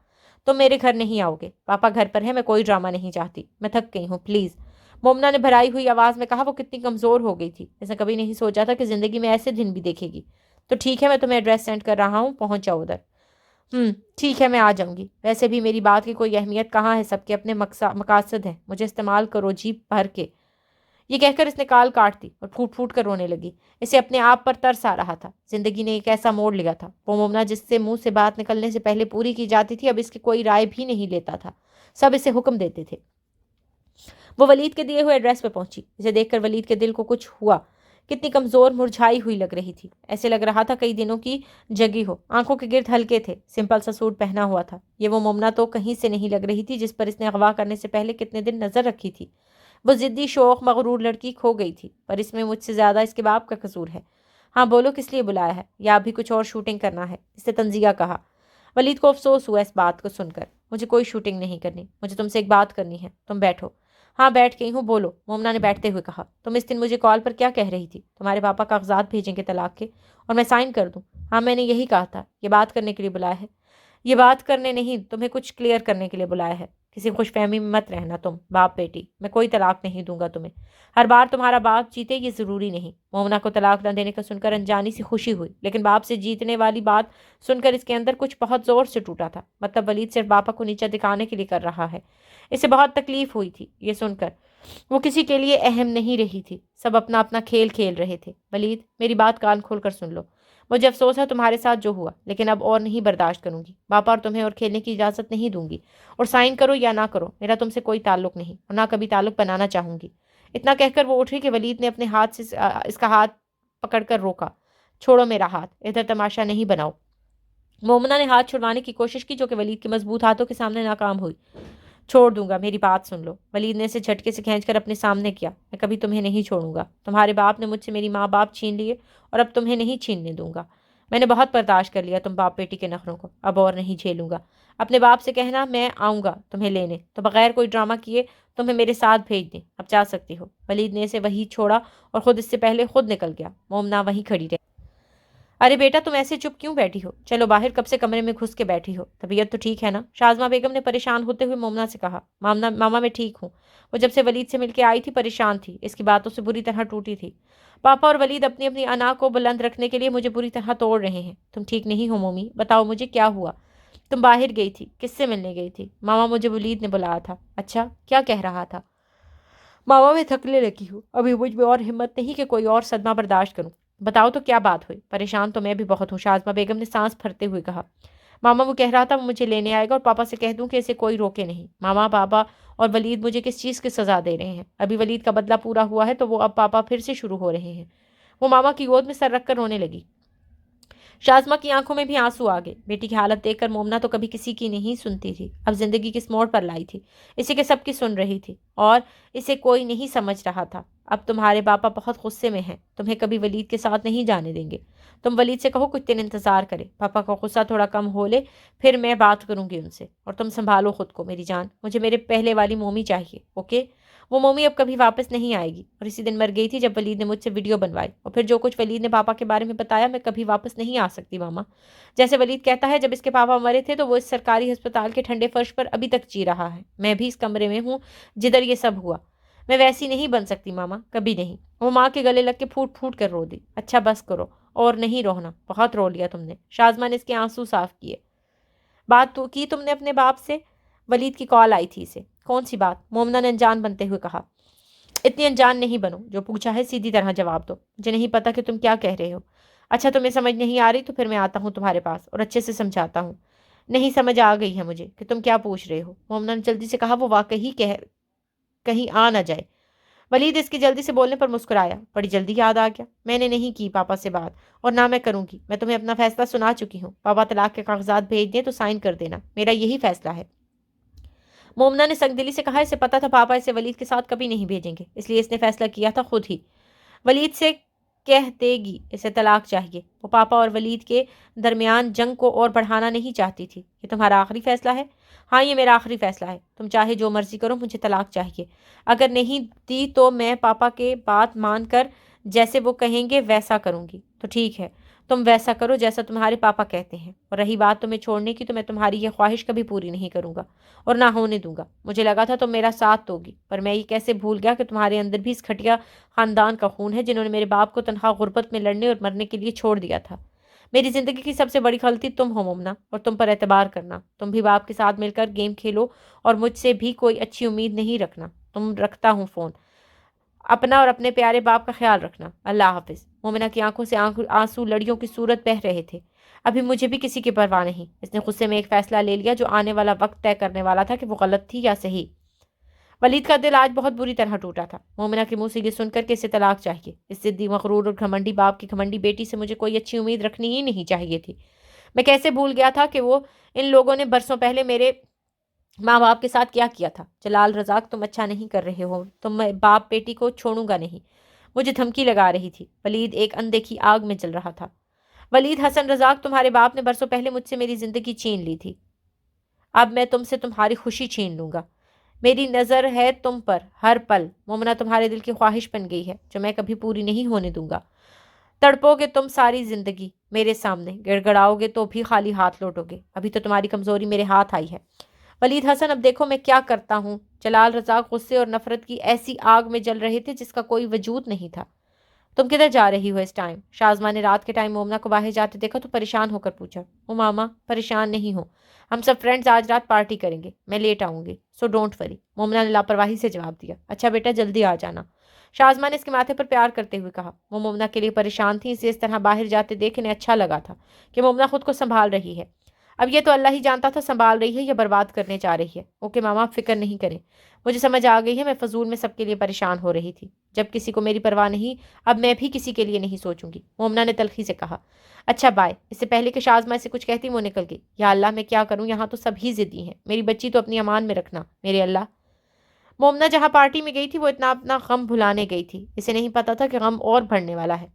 تم میرے گھر نہیں آؤ گے، پاپا گھر پر ہے، میں کوئی ڈرامہ نہیں چاہتی، میں تھک گئی ہوں، پلیز۔ مومنہ نے بھرائی ہوئی آواز میں کہا۔ وہ کتنی کمزور ہو گئی تھی، اس نے کبھی نہیں سوچا تھا کہ زندگی میں ایسے دن بھی دیکھے گی۔ تو ٹھیک ہے، میں تمہیں ایڈریس سینڈ کر رہا ہوں، پہنچ جاؤ ادھر۔ ٹھیک ہے، میں آ جاؤں گی۔ ویسے بھی میری بات کی کوئی اہمیت کہاں ہے، سب کے اپنے مقاصد ہیں، مجھے استعمال کرو جیب بھر کے۔ یہ کہہ کر اس نے کال کاٹ دی اور پھوٹ پھوٹ کر رونے لگی۔ اسے اپنے آپ پر ترس آ رہا تھا، زندگی نے ایک ایسا موڑ لیا تھا۔ وہ مومنہ جس سے منہ سے بات نکلنے سے پہلے پوری کی جاتی تھی، اب اس کی کوئی رائے بھی نہیں لیتا تھا، سب اسے حکم دیتے تھے۔ وہ ولید کے دیے ہوئے ایڈریس پہ پہنچی۔ اسے دیکھ کر ولید کے دل کو کچھ ہوا، کتنی کمزور مرجھائی ہوئی لگ رہی تھی، ایسے لگ رہا تھا کئی دنوں کی جگی ہو۔ آنکھوں کے گرد ہلکے تھے، سمپل سا سوٹ پہنا ہوا تھا۔ یہ وہ مومنہ تو کہیں سے نہیں لگ رہی تھی جس پر اس نے اغوا کرنے سے پہلے کتنے دن نظر رکھی تھی۔ وہ ضدی شوق مغرور لڑکی کھو گئی تھی، پر اس میں مجھ سے زیادہ اس کے باپ کا قصور ہے۔ ہاں بولو، کس لیے بلایا ہے؟ یا ابھی کچھ اور شوٹنگ کرنا ہے؟ اس نے تنزیہ کہا۔ ولید کو افسوس ہوا اس بات کو سن کر۔ مجھے کوئی شوٹنگ نہیں کرنی، مجھے تم سے ایک بات کرنی ہے، تم بیٹھو۔ ہاں بیٹھ گئی ہوں، بولو، مومنہ نے بیٹھتے ہوئے کہا۔ تم اس دن مجھے کال پر کیا کہہ رہی تھی؟ تمہارے پاپا کاغذات بھیجیں گے طلاق کے اور میں سائن کر دوں؟ ہاں میں نے یہی کہا تھا، یہ بات کرنے کے لیے بلایا ہے۔ یہ بات کرنے نہیں، تمہیں کچھ کلیئر کرنے کے لیے بلایا ہے۔ کسی خوش فہمی میں مت رہنا تم باپ بیٹی، میں کوئی طلاق نہیں دوں گا تمہیں۔ ہر بار تمہارا باپ جیتے یہ ضروری نہیں۔ مومنہ کو طلاق نہ دینے کا سن کر انجانی سی خوشی ہوئی، لیکن باپ سے جیتنے والی بات سن کر اس کے اندر کچھ بہت زور سے ٹوٹا تھا۔ مطلب ولید صرف باپا کو نیچا دکھانے کے لیے کر رہا ہے۔ اسے بہت تکلیف ہوئی تھی یہ سن کر۔ وہ کسی کے لیے اہم نہیں رہی تھی، سب اپنا اپنا کھیل کھیل رہے تھے۔ ولید، میری بات کان کھول کر سن لو۔ مجھے افسوس ہے تمہارے ساتھ جو ہوا، لیکن اب اور نہیں برداشت کروں گی۔ باپا اور تمہیں اور کھیلنے کی اجازت نہیں دوں گی، اور سائن کرو یا نہ کرو میرا تم سے کوئی تعلق نہیں، اور نہ کبھی تعلق بنانا چاہوں گی۔ اتنا کہہ کر وہ اٹھی کہ ولید نے اپنے ہاتھ سے اس کا ہاتھ پکڑ کر روکا۔ چھوڑو میرا ہاتھ، ادھر تماشا نہیں بناؤ۔ مومنہ نے ہاتھ چھڑوانے کی کوشش کی، جو کہ ولید کے مضبوط ہاتھوں کے سامنے ناکام ہوئی۔ چھوڑ دوں گا، میری بات سن لو۔ ولید نے اسے جھٹکے سے کھینچ کر اپنے سامنے کیا۔ میں کبھی تمہیں نہیں چھوڑوں گا۔ تمہارے باپ نے مجھ سے میری ماں باپ چھین لیے، اور اب تمہیں نہیں چھیننے دوں گا۔ میں نے بہت برداشت کر لیا تم باپ بیٹی کے نخروں کو، اب اور نہیں جھیلوں گا۔ اپنے باپ سے کہنا میں آؤں گا تمہیں لینے، تو بغیر کوئی ڈرامہ کیے تمہیں میرے ساتھ بھیج دیں۔ اب جا سکتی ہو۔ ولید نے اسے وہیں چھوڑا اور خود اس سے پہلے خود نکل گیا۔ مومنہ وہیں کھڑی رہی۔ ارے بیٹا، تم ایسے چپ کیوں بیٹھی ہو؟ چلو باہر، کب سے کمرے میں گھس کے بیٹھی ہو؟ طبیعت تو ٹھیک ہے نا؟ شازمہ بیگم نے پریشان ہوتے ہوئے مومنہ سے کہا۔ ماما میں ٹھیک ہوں۔ وہ جب سے ولید سے مل کے آئی تھی پریشان تھی، اس کی باتوں سے بری طرح ٹوٹی تھی۔ پاپا اور ولید اپنی اپنی انا کو بلند رکھنے کے لیے مجھے بری طرح توڑ رہے ہیں۔ تم ٹھیک نہیں ہو مومی، بتاؤ مجھے کیا ہوا؟ تم باہر گئی تھی، کس سے ملنے گئی تھی؟ ماما، مجھے ولید نے بلایا تھا۔ اچھا، کیا کہہ رہا تھا؟ ماما، میں تھکنے لگی ہوں، ابھی مجھ میں اور ہمت نہیں کہ کوئی اور صدمہ برداشت کروں۔ بتاؤ تو کیا بات ہوئی؟ پریشان تو میں بھی بہت ہوں، شازمہ بیگم نے سانس بھرتے ہوئے کہا۔ ماما، وہ کہہ رہا تھا وہ مجھے لینے آئے گا، اور پاپا سے کہہ دوں کہ اسے کوئی روکے نہیں۔ ماما، پاپا اور ولید مجھے کس چیز کی سزا دے رہے ہیں؟ ابھی ولید کا بدلہ پورا ہوا ہے تو وہ اب پاپا پھر سے شروع ہو رہے ہیں۔ وہ ماما کی گود میں سر رکھ کر رونے لگی۔ شازمہ کی آنکھوں میں بھی آنسو آ گئے۔ بیٹی کی حالت دیکھ کر مومنہ تو کبھی کسی کی نہیں سنتی تھی، اب زندگی کس موڑ پر لائی تھی، اسی کے سب کی سن رہی تھی، اور اسے کوئی نہیں سمجھ رہا تھا۔ اب تمہارے پاپا بہت غصے میں ہیں، تمہیں کبھی ولید کے ساتھ نہیں جانے دیں گے۔ تم ولید سے کہو کچھ دن انتظار کرے، پاپا کا غصہ تھوڑا کم ہو لے، پھر میں بات کروں گی ان سے۔ اور تم سنبھالو خود کو میری جان، مجھے میرے پہلے والی مومی چاہیے، اوکے؟ وہ مومی اب کبھی واپس نہیں آئے گی، اور اسی دن مر گئی تھی جب ولید نے مجھ سے ویڈیو بنوائی، اور پھر جو کچھ ولید نے پاپا کے بارے میں بتایا، میں کبھی واپس نہیں آ سکتی ماما۔ جیسے ولید کہتا ہے جب اس کے پاپا مرے تھے تو وہ اس سرکاری ہسپتال کے ٹھنڈے فرش پر ابھی تک جی رہا ہے۔ میں بھی اس کمرے میں ہوں جدھر یہ سب ہوا۔ میں ویسی نہیں بن سکتی ماما، کبھی نہیں۔ وہ ماں کے گلے لگ کے پھوٹ پھوٹ کر رو دی۔ اچھا بس کرو، اور نہیں رونا، بہت رو لیا تم نے۔ شازمہ نے اس کے آنسو صاف کیے۔ بات تو کی تم نے اپنے باپ سے؟ ولید کی کال آئی تھی اسے۔ کون سی بات؟ مومنہ نے انجان بنتے ہوئے کہا۔ اتنی انجان نہیں بنو، جو پوچھا ہے سیدھی طرح جواب دو۔ مجھے نہیں پتا کہ تم کیا کہہ رہے ہو۔ اچھا تمہیں سمجھ نہیں آ رہی تو پھر میں آتا ہوں تمہارے پاس اور اچھے سے سمجھاتا ہوں۔ نہیں، سمجھ آ گئی ہے مجھے کہ تم کیا پوچھ رہے ہو، مومنہ نے جلدی سے کہا۔ وہ واقعی کہیں آ نہ جائے۔ ولید اس کی جلدی سے بولنے پر مسکرایا۔ بڑی جلدی یاد آ گیا، میں نے نہیں کی پاپا سے بات، اور نہ میں کروں گی۔ میں تمہیں اپنا فیصلہ سنا چکی ہوں۔ پاپا طلاق کے کاغذات بھیج دیں تو سائن کر دینا، میرا یہی فیصلہ ہے۔ مومنہ نے سنگ دلی سے کہا۔ اسے پتا تھا پاپا اسے ولید کے ساتھ کبھی نہیں بھیجیں گے، اس لیے اس نے فیصلہ کیا تھا خود ہی۔ ولید سے کہہ دے گی اسے طلاق چاہیے۔ وہ پاپا اور ولید کے درمیان جنگ کو اور بڑھانا نہیں چاہتی تھی۔ یہ تمہارا آخری فیصلہ ہے؟ ہاں، یہ میرا آخری فیصلہ ہے۔ تم چاہے جو مرضی کرو، مجھے طلاق چاہیے۔ اگر نہیں دی تو میں پاپا کے بات مان کر جیسے وہ کہیں گے ویسا کروں گی۔ تو ٹھیک ہے، تم ویسا کرو جیسا تمہارے پاپا کہتے ہیں۔ اور رہی بات تمہیں چھوڑنے کی، تو میں تمہاری یہ خواہش کبھی پوری نہیں کروں گا، اور نہ ہونے دوں گا۔ مجھے لگا تھا تم میرا ساتھ دو گی، پر میں یہ کیسے بھول گیا کہ تمہارے اندر بھی اس گھٹیا خاندان کا خون ہے جنہوں نے میرے باپ کو تنہا غربت میں لڑنے اور مرنے کے لیے چھوڑ دیا تھا۔ میری زندگی کی سب سے بڑی غلطی تم ہو مومنہ، اور تم پر اعتبار کرنا۔ تم بھی باپ کے ساتھ مل کر گیم کھیلو، اور مجھ سے بھی کوئی اچھی امید نہیں رکھنا۔ تم رکھتا ہوں فون۔ اپنا اور اپنے پیارے باپ کا خیال رکھنا۔ اللہ حافظ۔ مومنہ کی آنکھوں سے آنسو لڑیوں کی صورت بہہ رہے تھے۔ ابھی مجھے بھی کسی کی پرواہ نہیں۔ اس نے غصے میں ایک فیصلہ لے لیا جو آنے والا وقت طے کرنے والا تھا کہ وہ غلط تھی یا صحیح۔ ولید کا دل آج بہت بری طرح ٹوٹا تھا۔ مومنہ کے منہ سے یہ سن کر کہ اسے طلاق چاہیے، اس ضدی مغرور اور گھمنڈی باپ کی گھمنڈی بیٹی سے مجھے کوئی اچھی امید رکھنی ہی نہیں چاہیے تھی۔ میں کیسے بھول گیا تھا کہ وہ ان لوگوں نے برسوں پہلے میرے ماں باپ کے ساتھ کیا کیا تھا۔ جلال رزاق، تم اچھا نہیں کر رہے ہو، تم باپ بیٹی کو چھوڑوں گا نہیں۔ مجھے دھمکی لگا رہی تھی۔ ولید ایک اندیکھی آگ میں جل رہا تھا۔ ولید حسن رزاق، تمہارے باپ نے برسوں پہلے مجھ سے میری زندگی چھین لی تھی، اب میں تم سے تمہاری خوشی چھین لوں گا۔ میری نظر ہے تم پر ہر پل۔ مومنہ تمہارے دل کی خواہش بن گئی ہے جو میں کبھی پوری نہیں ہونے دوں گا۔ تڑپو گے تم ساری زندگی، میرے سامنے گڑگڑاؤ گے تو بھی خالی ہاتھ لوٹو گے. ابھی تو تمہاری کمزوری میرے ہاتھ آئی ہے. ولید حسن اب دیکھو میں کیا کرتا ہوں. جلال رزاق غصے اور نفرت کی ایسی آگ میں جل رہے تھے جس کا کوئی وجود نہیں تھا. تم کدھر جا رہی ہو اس ٹائم؟ شازمہ نے رات کے ٹائم مومنہ کو باہر جاتے دیکھا تو پریشان ہو کر پوچھا. ماما پریشان نہیں ہو, ہم سب فرینڈز آج رات پارٹی کریں گے, میں لیٹ آؤں گی, سو ڈونٹ وری. مومنہ نے لاپرواہی سے جواب دیا. اچھا بیٹا جلدی آ جانا. شازمہ نے اس کے ماتھے پر پیار کرتے ہوئے کہا. وہ مومنہ کے لیے پریشان تھی, اسے اس طرح باہر جاتے دیکھ انہیں اچھا لگا تھا کہ مومنہ خود کو سنبھال رہی ہے. اب یہ تو اللہ ہی جانتا تھا سنبھال رہی ہے یا برباد کرنے جا رہی ہے. اوکے ماما آپ فکر نہیں کریں, مجھے سمجھ آ گئی ہے, میں فضول میں سب کے لیے پریشان ہو رہی تھی. جب کسی کو میری پرواہ نہیں, اب میں بھی کسی کے لیے نہیں سوچوں گی. مومنہ نے تلخی سے کہا. اچھا بائے. اس سے پہلے کہ شازمہ اسے کچھ کہتی وہ نکل گئی. یا اللہ میں کیا کروں, یہاں تو سب ہی ضدی ہیں. میری بچی تو اپنی امان میں رکھنا میرے اللہ. مومنہ جہاں پارٹی میں گئی تھی وہ اتنا اپنا غم بھلانے گئی تھی. اسے نہیں پتا تھا کہ غم اور بڑھنے والا ہے.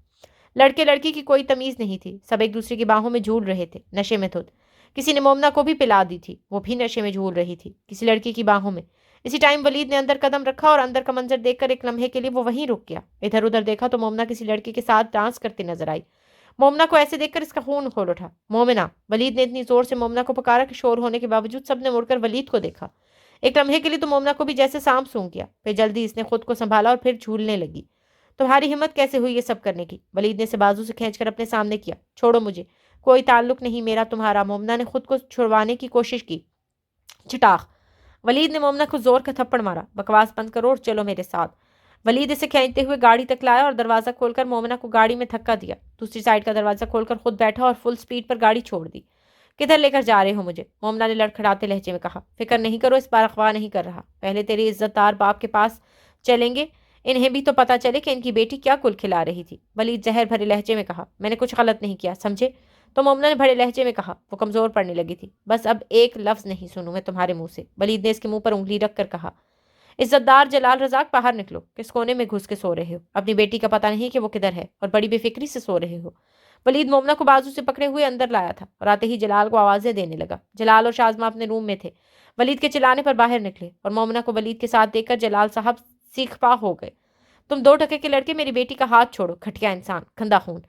لڑکے لڑکی کی کوئی تمیز نہیں تھی, سب ایک دوسرے کی باہوں میں جھول رہے تھے, نشے میں دھت. کسی نے مومنہ کو بھی پلا دی تھی, وہ بھی نشے میں جھول رہی تھی کسی لڑکی کی باہوں میں. اسی ٹائم ولید نے اندر قدم رکھا اور اندر کا منظر دیکھ کر ایک لمحے کے لیے وہ وہیں رک گیا. ادھر ادھر دیکھا تو مومنہ کسی لڑکی کے ساتھ ڈانس کرتے نظر آئی. مومنہ کو ایسے دیکھ کر اس کا خون کھول اٹھا. مومنہ. ولید نے اتنی زور سے مومنہ کو پکارا کہ شور ہونے کے باوجود سب نے مڑ کر ولید کو دیکھا. ایک لمحے کے لیے تو مومنہ کو بھی جیسے سانپ سونگ گیا, پھر جلدی اس نے خود کو سنبھالا اور پھر جھولنے لگی. تمہاری ہمت کیسے ہوئی یہ سب کرنے کی؟ ولید نے اسے بازو سے کھینچ کر اپنے سامنے کیا. چھوڑو مجھے, کوئی تعلق نہیں میرا تمہارا. مومنہ نے خود کو چھڑوانے کی کوشش کی. چھٹاخ. ولید نے مومنہ کو زور کا تھپڑ مارا. بکواس بند کرو اور چلو میرے ساتھ. ولید اسے کھینچتے ہوئے گاڑی تک لایا اور دروازہ کھول کر مومنہ کو گاڑی میں دھکا دیا. دوسری سائڈ کا دروازہ کھول کر خود بیٹھا اور فل سپیڈ پر گاڑی چھوڑ دی. کدھر لے کر جا رہے ہو مجھے؟ مومنہ نے لڑکھڑاتے لہجے میں کہا. فکر نہیں کرو, اس بار اغوا نہیں کر رہا. پہلے تیری عزت دار باپ کے پاس چلیں گے, انہیں بھی تو پتا چلے کہ ان کی بیٹی کیا کل کھلا رہی تھی. ولید زہر بھرے لہجے میں کہا. میں نے کچھ غلط نہیں کیا, سمجھے؟ تو مومنہ نے بڑے لہجے میں کہا. وہ کمزور پڑنے لگی تھی. بس اب ایک لفظ نہیں سنوں میں تمہارے منہ سے. ولید نے اس کے منہ پر انگلی رکھ کر کہا. عزت دار جلال رزاق باہر نکلو. کس کونے میں گھس کے سو رہے ہو؟ اپنی بیٹی کا پتہ نہیں کہ وہ کدھر ہے اور بڑی بے فکری سے سو رہے ہو. ولید مومنہ کو بازو سے پکڑے ہوئے اندر لایا تھا اور آتے ہی جلال کو آوازیں دینے لگا. جلال اور شازمہ اپنے روم میں تھے. ولید کے چلانے پر باہر نکلے اور مومنہ کو ولید کے ساتھ دیکھ کر جلال صاحب سیخ پا ہو گئے. تم 2 ٹکے کے لڑکے میری بیٹی کا ہاتھ چھوڑو, گھٹیا انسان, گندا خون.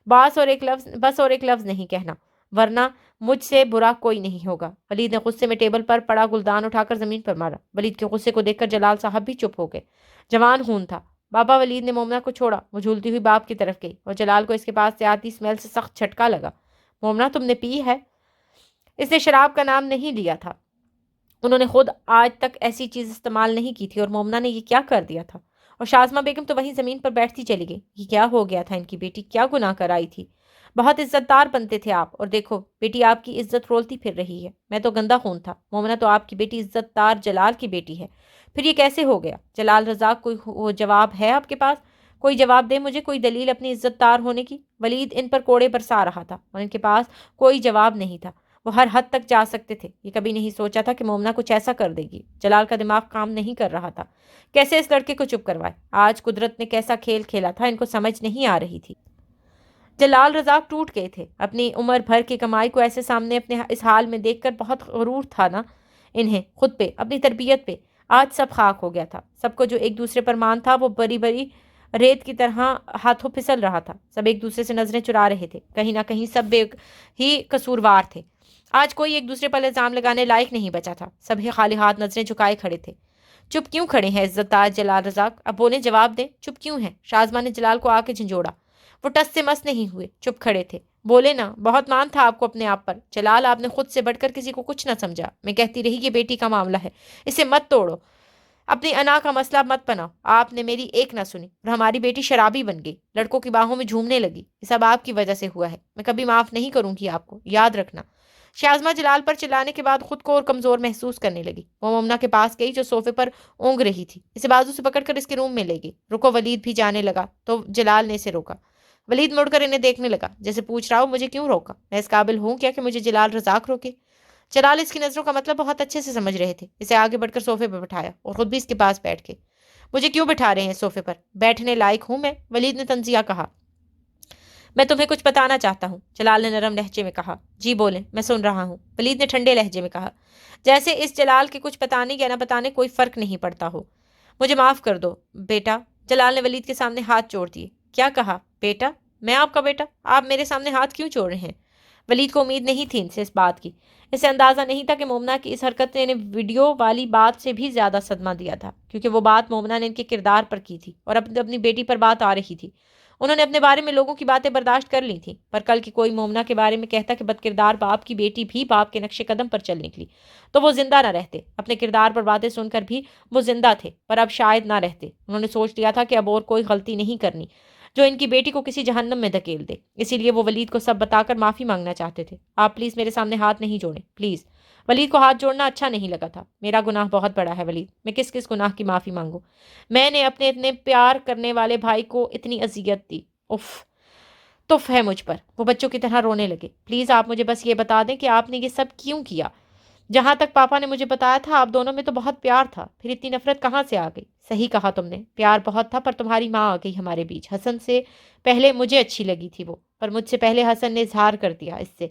بس اور ایک لفظ نہیں کہنا, ورنہ مجھ سے برا کوئی نہیں ہوگا. ولید نے غصے میں ٹیبل پر پڑا گلدان اٹھا کر زمین پر مارا. ولید کے غصے کو دیکھ کر جلال صاحب بھی چپ ہو گئے. جوان خون تھا. بابا. ولید نے مومنہ کو چھوڑا. وہ جھولتی ہوئی باپ کی طرف گئی اور جلال کو اس کے پاس سے آتی اسمیل سے سخت جھٹکا لگا. مومنہ تم نے پی ہے؟ اس نے شراب کا نام نہیں لیا تھا. انہوں نے خود آج تک ایسی چیز استعمال نہیں کی تھی اور مومنہ نے یہ کیا کر دیا تھا. اور شازمہ بیگم تو وہیں زمین پر بیٹھتی چلی گئی. یہ کیا ہو گیا تھا, ان کی بیٹی کیا گناہ کر آئی تھی؟ بہت عزت دار بنتے تھے آپ, اور دیکھو بیٹی آپ کی عزت رولتی پھر رہی ہے. میں تو گندا خون تھا. مومنہ تو آپ کی بیٹی عزت دار جلال کی بیٹی ہے. پھر یہ کیسے ہو گیا؟ جلال رزاق کوئی وہ جواب ہے آپ کے پاس؟ کوئی جواب دے مجھے, کوئی دلیل اپنی عزت دار ہونے کی. ولید ان پر کوڑے برسا رہا تھا اور ان کے پاس کوئی جواب نہیں تھا. وہ ہر حد تک جا سکتے تھے. یہ کبھی نہیں سوچا تھا کہ مومنہ کچھ ایسا کر دے گی. جلال کا دماغ کام نہیں کر رہا تھا. کیسے اس لڑکے کو چپ کروائے؟ آج قدرت نے کیسا کھیل کھیلا تھا ان کو سمجھ نہیں آ رہی تھی. جلال رزاق ٹوٹ گئے تھے. اپنی عمر بھر کی کمائی کو ایسے سامنے اپنے اس حال میں دیکھ کر بہت غرور تھا نا انہیں, خود پہ, اپنی تربیت پہ. آج سب خاک ہو گیا تھا. سب کو جو ایک دوسرے پر مان تھا وہ بڑی بڑی ریت کی طرح ہاتھوں پھسل رہا تھا. سب ایک دوسرے سے نظریں چرا رہے تھے. کہیں نہ کہیں سب بے ہی قصوروار تھے. آج کوئی ایک دوسرے پر الزام لگانے لائق نہیں بچا تھا. سب ہی خالی ہاتھ نظریں جھکائے کھڑے تھے. چپ کیوں کھڑے ہیں عزت دار جلال رزاق؟ اب بولیں, جواب دیں, چپ کیوں ہیں؟ شازمہ نے جلال کو آ کے جھنجھوڑا. وہ ٹس سے مس نہیں ہوئے, چپ کھڑے تھے. بولے نا, بہت مان تھا آپ کو اپنے آپ پر. جلال آپ نے خود سے بڑھ کر کسی کو کچھ نہ سمجھا. میں کہتی رہی یہ بیٹی کا معاملہ ہے, اسے مت توڑو, اپنی انا کا مسئلہ مت بناؤ. آپ نے میری ایک نہ سنی اور ہماری بیٹی شرابی بن گئی, لڑکوں کی باہوں میں جھومنے لگی. یہ سب آپ کی وجہ سے ہوا ہے. میں کبھی معاف نہیں کروں گی آپ کو, یاد رکھنا. شازمہ جلال پر چلانے کے بعد خود کو اور کمزور محسوس کرنے لگی. وہ مومنہ کے پاس گئی جو صوفے پر اونگ رہی تھی. اسے بازو سے پکڑ کر اس کے روم میں لے گئی. رکو. ولید بھی جانے لگا تو جلال نے اسے روکا. ولید مڑ کر انہیں دیکھنے لگا جیسے پوچھ رہا ہو مجھے کیوں روکا؟ میں اس قابل ہوں کیا کہ مجھے جلال رزاق روکے؟ جلال اس کی نظروں کا مطلب بہت اچھے سے سمجھ رہے تھے. اسے آگے بڑھ کر صوفے پر بٹھایا اور خود بھی اس کے پاس بیٹھ کے. مجھے کیوں بٹھا رہے ہیں صوفے پر؟ بیٹھنے لائق ہوں میں؟ ولید نے تنزیہ کہا. میں تمہیں کچھ بتانا چاہتا ہوں, جلال نے نرم لہجے میں کہا. جی بولیں, میں سن رہا ہوں, ولید نے ٹھنڈے لہجے میں کہا. جیسے اس جلال کے کچھ بتانے یا نہ بتانے کوئی فرق نہیں پڑتا ہو. مجھے معاف کر دو بیٹا. جلال نے ولید کے سامنے ہاتھ جوڑ دیے. کیا کہا بیٹا؟ میں آپ کا بیٹا؟ آپ میرے سامنے ہاتھ کیوں جوڑ رہے ہیں؟ ولید کو امید نہیں تھی ان سے اس بات کی. اسے اندازہ نہیں تھا کہ مومنہ کی اس حرکت نے انہیں ویڈیو والی بات سے بھی زیادہ صدمہ دیا تھا، کیونکہ وہ بات مومنہ نے ان کے کردار پر کی تھی اور اپنی بیٹی پر بات آ رہی تھی. انہوں نے اپنے بارے میں لوگوں کی باتیں برداشت کر لی تھیں، پر کل کی کوئی مومنہ کے بارے میں کہتا کہ بد کردار باپ کی بیٹی بھی باپ کے نقش قدم پر چل نکلی تو وہ زندہ نہ رہتے. اپنے کردار پر باتیں سن کر بھی وہ زندہ تھے، پر اب شاید نہ رہتے. انہوں نے سوچ لیا تھا کہ اب اور کوئی غلطی نہیں کرنی جو ان کی بیٹی کو کسی جہنم میں دھکیل دے. اسی لیے وہ ولید کو سب بتا کر معافی مانگنا چاہتے تھے. آپ پلیز میرے سامنے ہاتھ نہیں جوڑیں، پلیز. ولید کو ہاتھ جوڑنا اچھا نہیں لگا تھا. میرا گناہ بہت بڑا ہے ولید، میں کس کس گناہ کی معافی مانگوں؟ میں نے اپنے اتنے پیار کرنے والے بھائی کو اتنی اذیت دی. اف تف ہے مجھ پر. وہ بچوں کی طرح رونے لگے. پلیز آپ مجھے بس یہ بتا دیں کہ آپ نے یہ سب کیوں کیا؟ جہاں تک پاپا نے مجھے بتایا تھا آپ دونوں میں تو بہت پیار تھا، پھر اتنی نفرت کہاں سے آ گئی؟ صحیح کہا تم نے، پیار بہت تھا، پر تمہاری ماں آ گئی ہمارے بیچ. حسن سے پہلے مجھے اچھی لگی تھی وہ، پر مجھ سے پہلے حسن نے اظہار کر دیا اس سے.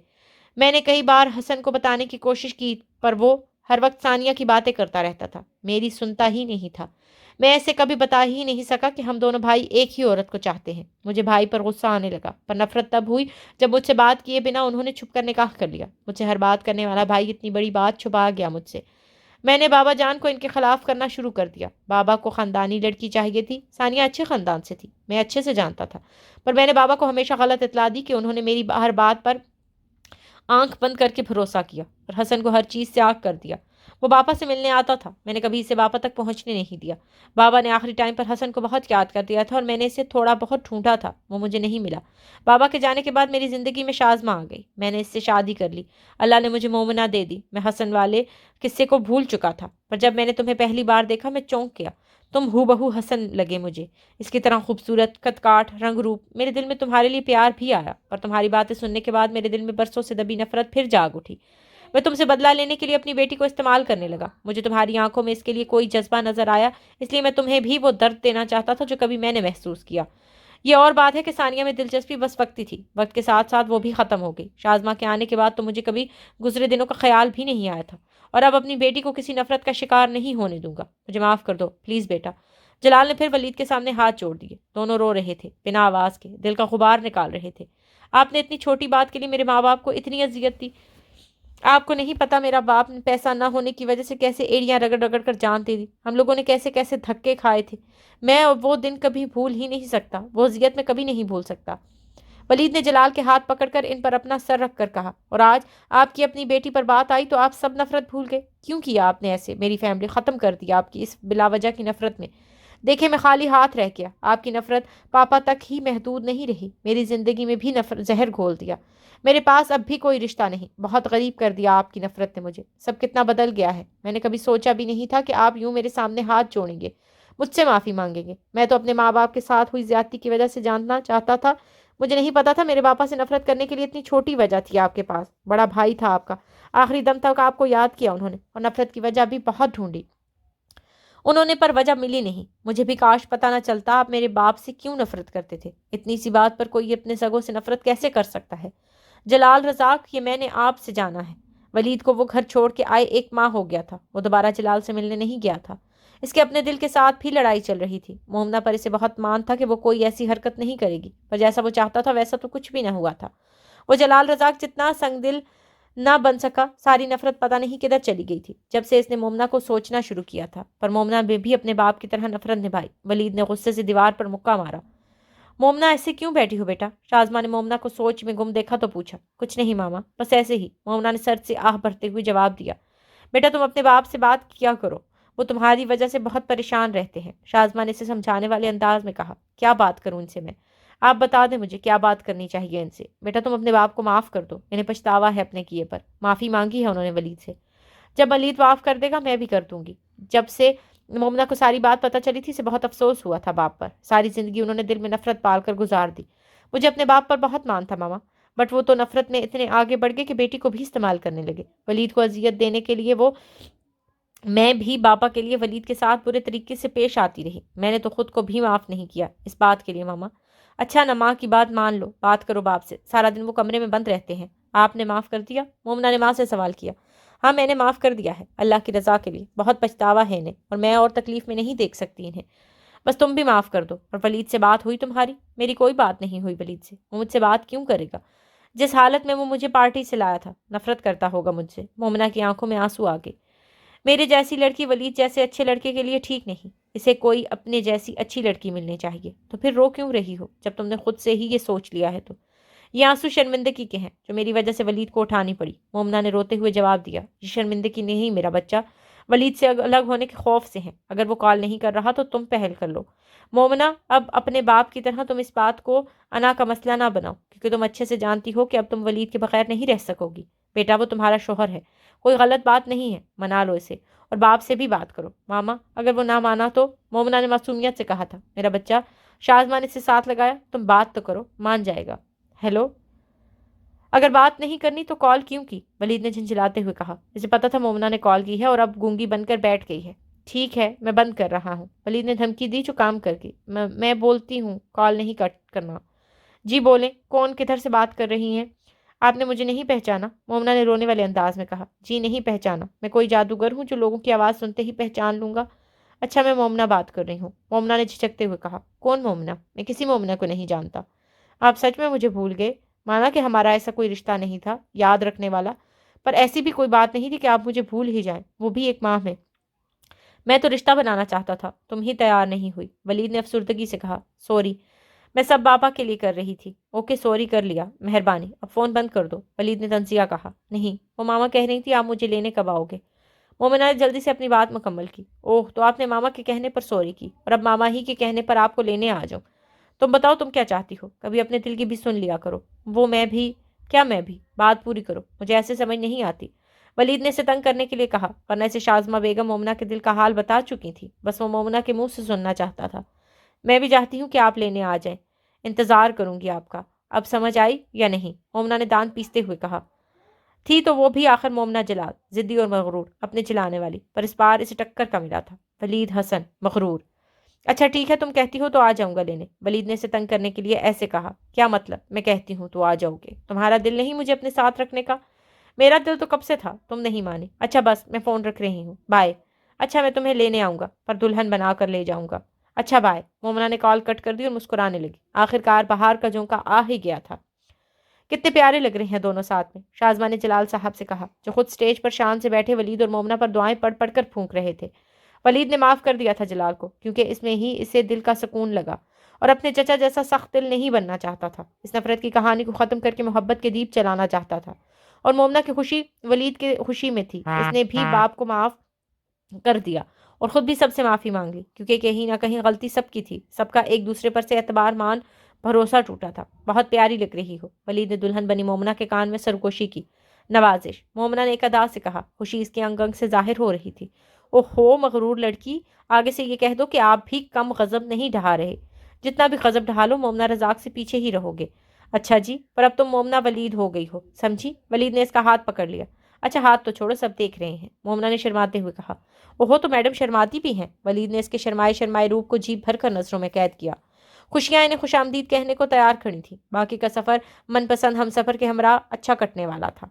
میں نے کئی بار حسن کو بتانے کی کوشش کی، پر وہ ہر وقت ثانیہ کی باتیں کرتا رہتا تھا، میری سنتا ہی نہیں تھا. میں ایسے کبھی بتا ہی نہیں سکا کہ ہم دونوں بھائی ایک ہی عورت کو چاہتے ہیں. مجھے بھائی پر غصہ آنے لگا، پر نفرت تب ہوئی جب مجھ سے بات کیے بنا انہوں نے چھپ کر نکاح کر لیا. مجھ سے ہر بات کرنے والا بھائی اتنی بڑی بات چھپا گیا مجھ سے. میں نے بابا جان کو ان کے خلاف کرنا شروع کر دیا. بابا کو خاندانی لڑکی چاہیے تھی. ثانیہ اچھے خاندان سے تھی، میں اچھے سے جانتا تھا، پر میں نے بابا کو ہمیشہ غلط اطلاع دی کہ انہوں نے میری ہر بات پر آنکھ بند کر کے بھروسہ کیا اور حسن کو ہر چیز سے آنکھ کر دیا. وہ باپا سے ملنے آتا تھا، میں نے کبھی اسے باپا تک پہنچنے نہیں دیا. بابا نے آخری ٹائم پر حسن کو بہت یاد کر دیا تھا اور میں نے اسے تھوڑا بہت ڈھونڈا تھا، وہ مجھے نہیں ملا. بابا کے جانے کے بعد میری زندگی میں شازمہ آ گئی. میں نے اس سے شادی کر لی. اللہ نے مجھے مومنہ دے دی. میں حسن والے قصے کو بھول چکا تھا، پر جب میں نے تمہیں پہلی بار دیکھا میں چونک گیا. تم ہو بہو حسن لگے مجھے، اس کی طرح خوبصورت، کت کاٹ، رنگ روپ. میرے دل میں تمہارے لیے پیار بھی آیا، پر تمہاری باتیں سننے کے بعد میرے دل میں برسوں سے دبی نفرت پھر جاگ اٹھی. میں تم سے بدلہ لینے کے لیے اپنی بیٹی کو استعمال کرنے لگا. مجھے تمہاری آنکھوں میں اس کے لیے کوئی جذبہ نظر آیا، اس لیے میں تمہیں بھی وہ درد دینا چاہتا تھا جو کبھی میں نے محسوس کیا. یہ اور بات ہے کہ ثانیہ میں دلچسپی بس وقتی تھی، وقت کے ساتھ ساتھ وہ بھی ختم ہو گئی. شازمہ کے آنے کے بعد تو مجھے کبھی گزرے دنوں کا خیال بھی نہیں آیا تھا، اور اب اپنی بیٹی کو کسی نفرت کا شکار نہیں ہونے دوں گا. مجھے معاف کر دو پلیز بیٹا. جلال نے پھر ولید کے سامنے ہاتھ جوڑ دیے. دونوں رو رہے تھے، بنا آواز کے، دل کا غبار نکال رہے تھے. آپ نے اتنی چھوٹی بات کے لیے میرے ماں باپ کو اتنی اذیت دی. آپ کو نہیں پتا میرا باپ نے پیسہ نہ ہونے کی وجہ سے کیسے ایڑیاں رگڑ رگڑ کر جان دے دی. ہم لوگوں نے کیسے کیسے دھکے کھائے تھے. میں وہ دن کبھی بھول ہی نہیں سکتا، وہ اذیت میں کبھی نہیں بھول سکتا. ولید نے جلال کے ہاتھ پکڑ کر ان پر اپنا سر رکھ کر کہا، اور آج آپ کی اپنی بیٹی پر بات آئی تو آپ سب نفرت بھول گئے. کیوں کیا آپ نے ایسے؟ میری فیملی ختم کر دی آپ کی اس بلا وجہ کی نفرت میں. دیکھیں میں خالی ہاتھ رہ گیا. آپ کی نفرت پاپا تک ہی محدود نہیں رہی، میری زندگی میں بھی زہر گھول دیا. میرے پاس اب بھی کوئی رشتہ نہیں. بہت غریب کر دیا آپ کی نفرت نے مجھے. سب کتنا بدل گیا ہے. میں نے کبھی سوچا بھی نہیں تھا کہ آپ یوں میرے سامنے ہاتھ جوڑیں گے، مجھ سے معافی مانگیں گے. میں تو اپنے ماں باپ کے ساتھ ہوئی زیادتی کی وجہ سے جاننا چاہتا تھا. مجھے نہیں پتا تھا میرے پاپا سے نفرت کرنے کے لیے اتنی چھوٹی وجہ تھی آپ کے پاس. بڑا بھائی تھا آپ کا، آخری دم تک آپ کو یاد کیا انہوں نے، اور نفرت کی وجہ بھی بہت ڈھونڈی انہوں نے، پر وجہ ملی نہیں. مجھے بھی کاش پتہ نہ چلتا آپ میرے باپ سے کیوں نفرت کرتے تھے. اتنی سی بات پر کوئی اپنے سگوں سے نفرت کیسے کر سکتا ہے؟ جلال رزاق، یہ میں نے آپ سے جانا ہے. ولید کو وہ گھر چھوڑ کے آئے 1 ماہ ہو گیا تھا. وہ دوبارہ جلال سے ملنے نہیں گیا تھا. اس کے اپنے دل کے ساتھ بھی لڑائی چل رہی تھی. مومنہ پر اسے بہت مان تھا کہ وہ کوئی ایسی حرکت نہیں کرے گی، پر جیسا وہ چاہتا تھا ویسا تو کچھ بھی نہ ہوا تھا. وہ جلال رزاق جتنا سنگ دل نہ بن سکا. ساری نفرت پتہ نہیں کدھر چلی گئی تھی جب سے اس نے مومنہ کو سوچنا شروع کیا تھا. پر مومنہ نے بھی اپنے باپ کی طرح نفرت نبھائی. ولید نے غصے سے دیوار پر مکہ مارا. مومنہ ایسے کیوں بیٹھی ہو بیٹا؟ شازمہ نے مومنہ کو سوچ میں گم دیکھا تو پوچھا. کچھ نہیں ماما، بس ایسے ہی. مومنہ نے سر سے آہ بھرتے ہوئے جواب دیا. بیٹا تم اپنے باپ سے بات کیا کرو، وہ تمہاری وجہ سے بہت پریشان رہتے ہیں. شازمہ نے اسے سمجھانے والے انداز میں کہا. کیا بات کروں ان سے میں؟ آپ بتا دیں مجھے کیا بات کرنی چاہیے ان سے. بیٹا تم اپنے باپ کو معاف کر دو، انہیں پچھتاوا ہے اپنے کیے پر. معافی مانگی ہے انہوں نے ولید سے. جب ولید معاف کر دے گا میں بھی کر دوں گی. جب سے مومنہ کو ساری بات پتہ چلی تھی اسے بہت افسوس ہوا تھا باپ پر. ساری زندگی انہوں نے دل میں نفرت پال کر گزار دی. مجھے اپنے باپ پر بہت مان تھا ماما، بٹ وہ تو نفرت میں اتنے آگے بڑھ گئے کہ بیٹی کو بھی استعمال کرنے لگے. ولید کو اذیت دینے کے لیے میں بھی باپا کے لیے ولید کے ساتھ برے طریقے سے پیش آتی رہی. میں نے تو خود کو بھی معاف نہیں کیا اس بات کے لیے ماما. اچھا نا، ماں کی بات مان لو، بات کرو باپ سے. سارا دن وہ کمرے میں بند رہتے ہیں. آپ نے معاف کر دیا؟ مومنہ نے ماں سے سوال کیا. ہاں میں نے معاف کر دیا ہے، اللہ کی رضا کے لیے. بہت پچھتاوا ہے انہیں، اور میں اور تکلیف میں نہیں دیکھ سکتی انہیں. بس تم بھی معاف کر دو۔ اور ولید سے بات ہوئی تمہاری؟ میری کوئی بات نہیں ہوئی ولید سے۔ وہ مجھ سے بات کیوں کرے گا جس حالت میں وہ مجھے پارٹی سے لایا تھا؟ نفرت کرتا ہوگا مجھ سے۔ مومنہ کی آنکھوں میں آنسو آ گئے۔ میرے جیسی لڑکی ولید جیسے اچھے لڑکے کے لیے ٹھیک نہیں، اسے کوئی اپنے جیسی اچھی لڑکی ملنی چاہیے۔ تو پھر رو کیوں رہی ہو جب تم نے خود سے ہی یہ سوچ لیا ہے تو؟ یہ آنسو شرمندگی کے ہیں جو میری وجہ سے ولید کو اٹھانی پڑی۔ مومنہ نے روتے ہوئے جواب دیا، یہ شرمندگی نہیں میرا بچہ، ولید سے الگ ہونے کے خوف سے ہیں۔ اگر وہ کال نہیں کر رہا تو تم پہل کر لو۔ مومنہ، اب اپنے باپ کی طرح تم اس بات کو انا کا مسئلہ نہ بناؤ، کیونکہ تم اچھے سے جانتی ہو کہ اب تم ولید کے بغیر نہیں رہ سکو گی۔ بیٹا وہ تمہارا شوہر ہے، کوئی غلط بات نہیں ہے، منا لو اسے، اور باپ سے بھی بات کرو۔ ماما اگر وہ نہ مانا تو؟ مومنہ نے معصومیت سے کہا تھا۔ میرا بچہ، شازمہ نے اسے ساتھ لگایا، تم بات تو کرو، مان جائے گا۔ ہیلو، اگر بات نہیں کرنی تو کال کیوں کی؟ ولید نے جھنجھلاتے ہوئے کہا۔ اسے پتا تھا مومنہ نے کال کی ہے اور اب گونگی بن کر بیٹھ گئی ہے۔ ٹھیک ہے، میں بند کر رہا ہوں، ولید نے دھمکی دی جو کام کر گئی۔ میں بولتی ہوں کال نہیں کٹ کرنا۔ جی بولیں، کون کدھر سے بات کر رہی ہیں؟ آپ نے مجھے نہیں پہچانا؟ مومنہ نے رونے والے انداز میں کہا۔ جی نہیں پہچانا، میں کوئی جادوگر ہوں جو لوگوں کی آواز سنتے ہی پہچان لوں گا؟ اچھا، میں مومنہ بات کر رہی ہوں، مومنہ نے جھجکتے ہوئے کہا۔ کون مومنہ؟ میں کسی مومنہ کو نہیں جانتا۔ آپ سچ میں مجھے بھول گئے؟ مانا کہ ہمارا ایسا کوئی رشتہ نہیں تھا یاد رکھنے والا، پر ایسی بھی کوئی بات نہیں تھی کہ آپ مجھے بھول ہی جائیں، وہ بھی ایک ماہ میں تو رشتہ بنانا چاہتا تھا، تم ہی تیار نہیں ہوئی، ولید نے افسردگی سے کہا۔ سوری، میں سب بابا کے لیے کر رہی تھی۔ اوکے، سوری کر لیا، مہربانی، اب فون بند کر دو، ولید نے تنزیہ کہا۔ نہیں، وہ ماما کہہ رہی تھی آپ مجھے لینے کب آؤ گے؟ مومنہ نے جلدی سے اپنی بات مکمل کی۔ اوہ، تو آپ نے ماما کے کہنے پر سوری کی، اور اب ماما ہی کے کہنے پر آپ کو لینے آ جاؤں؟ تم بتاؤ تم کیا چاہتی ہو، کبھی اپنے دل کی بھی سن لیا کرو۔ وہ میں بھی کیا؟ میں بھی بات پوری کرو، مجھے ایسے سمجھ نہیں آتی، ولید نے اسے تنگ کرنے کے لیے کہا، ورنہ اسے شازمہ بیگم مومنہ کے دل کا حال بتا چکی تھی، بس وہ مومنہ کے منہ سے سننا چاہتا تھا۔ میں بھی چاہتی ہوں کہ آپ لینے آ جائیں، انتظار کروں گی آپ کا، اب سمجھ آئی یا نہیں؟ مومنہ نے دانت پیستے ہوئے کہا۔ تھی تو وہ بھی آخر مومنہ جلال، ضدی اور مغرور، اپنے چلانے والی، پر اس بار اسے ٹکر کا ملا تھا، ولید حسن مغرور۔ اچھا ٹھیک ہے، تم کہتی ہو تو آ جاؤں گا لینے، ولید نے اسے تنگ کرنے کے لیے ایسے کہا۔ کیا مطلب؟ میں کہتی ہوں تو آ جاؤ گے، تمہارا دل نہیں مجھے اپنے ساتھ رکھنے کا؟ میرا دل تو کب سے تھا، تم نہیں مانی۔ اچھا بس، میں فون رکھ رہی ہوں، بائے۔ اچھا، میں تمہیں لینے آؤں گا، پر دلہن بنا کر لے جاؤں گا۔ اچھا بائے۔ مومنہ نے کال کٹ کر دی اور مسکرانے لگی۔ آخرکار بہار کا جھونکا آ ہی گیا تھا۔ کتنے پیارے لگ رہے ہیں دونوں ساتھ میں، شازمہ نے جلال صاحب سے کہا، جو خود سٹیج پر شان سے بیٹھے ولید اور مومنہ پر دعائیں پڑھ پڑھ کر پھونک رہے تھے۔ ولید نے معاف کر دیا تھا جلال کو، کیونکہ اس میں ہی اسے دل کا سکون لگا، اور اپنے چچا جیسا سخت دل نہیں بننا چاہتا تھا۔ اس نفرت کی کہانی کو ختم کر کے محبت کے دیپ چلانا چاہتا تھا، اور مومنہ کی خوشی ولید کی خوشی میں تھی۔ اس نے بھی باپ کو معاف کر دیا اور خود بھی سب سے معافی مانگ لی، کیونکہ کہیں نہ کہیں غلطی سب کی تھی، سب کا ایک دوسرے پر سے اعتبار مان بھروسہ ٹوٹا تھا۔ بہت پیاری لگ رہی ہو، ولید نے دلہن بنی مومنہ کے کان میں سرگوشی کی۔ نوازش، مومنہ نے ایک ادا سے کہا، خوشی اس کے انگ انگ سے ظاہر ہو رہی تھی۔ اوہو مغرور لڑکی، آگے سے یہ کہہ دو کہ آپ بھی کم غضب نہیں ڈھا رہے، جتنا بھی غضب ڈھا لو مومنہ رزاق سے پیچھے ہی رہو گے۔ اچھا جی، پر اب تم مومنہ ولید ہو گئی ہو، سمجھی؟ ولید نے اس کا ہاتھ پکڑ لیا۔ اچھا ہاتھ تو چھوڑو، سب دیکھ رہے ہیں، مومنہ نے شرماتے ہوئے کہا۔ اوہو، تو میڈم شرماتی بھی ہیں، ولید نے اس کے شرمائے شرمائے روپ کو جی بھر کر نظروں میں قید کیا۔ خوشیاں انہیں خوش آمدید کہنے کو تیار کھڑی تھیں، باقی کا سفر من پسند ہم سفر کے ہمراہ اچھا کٹنے والا تھا۔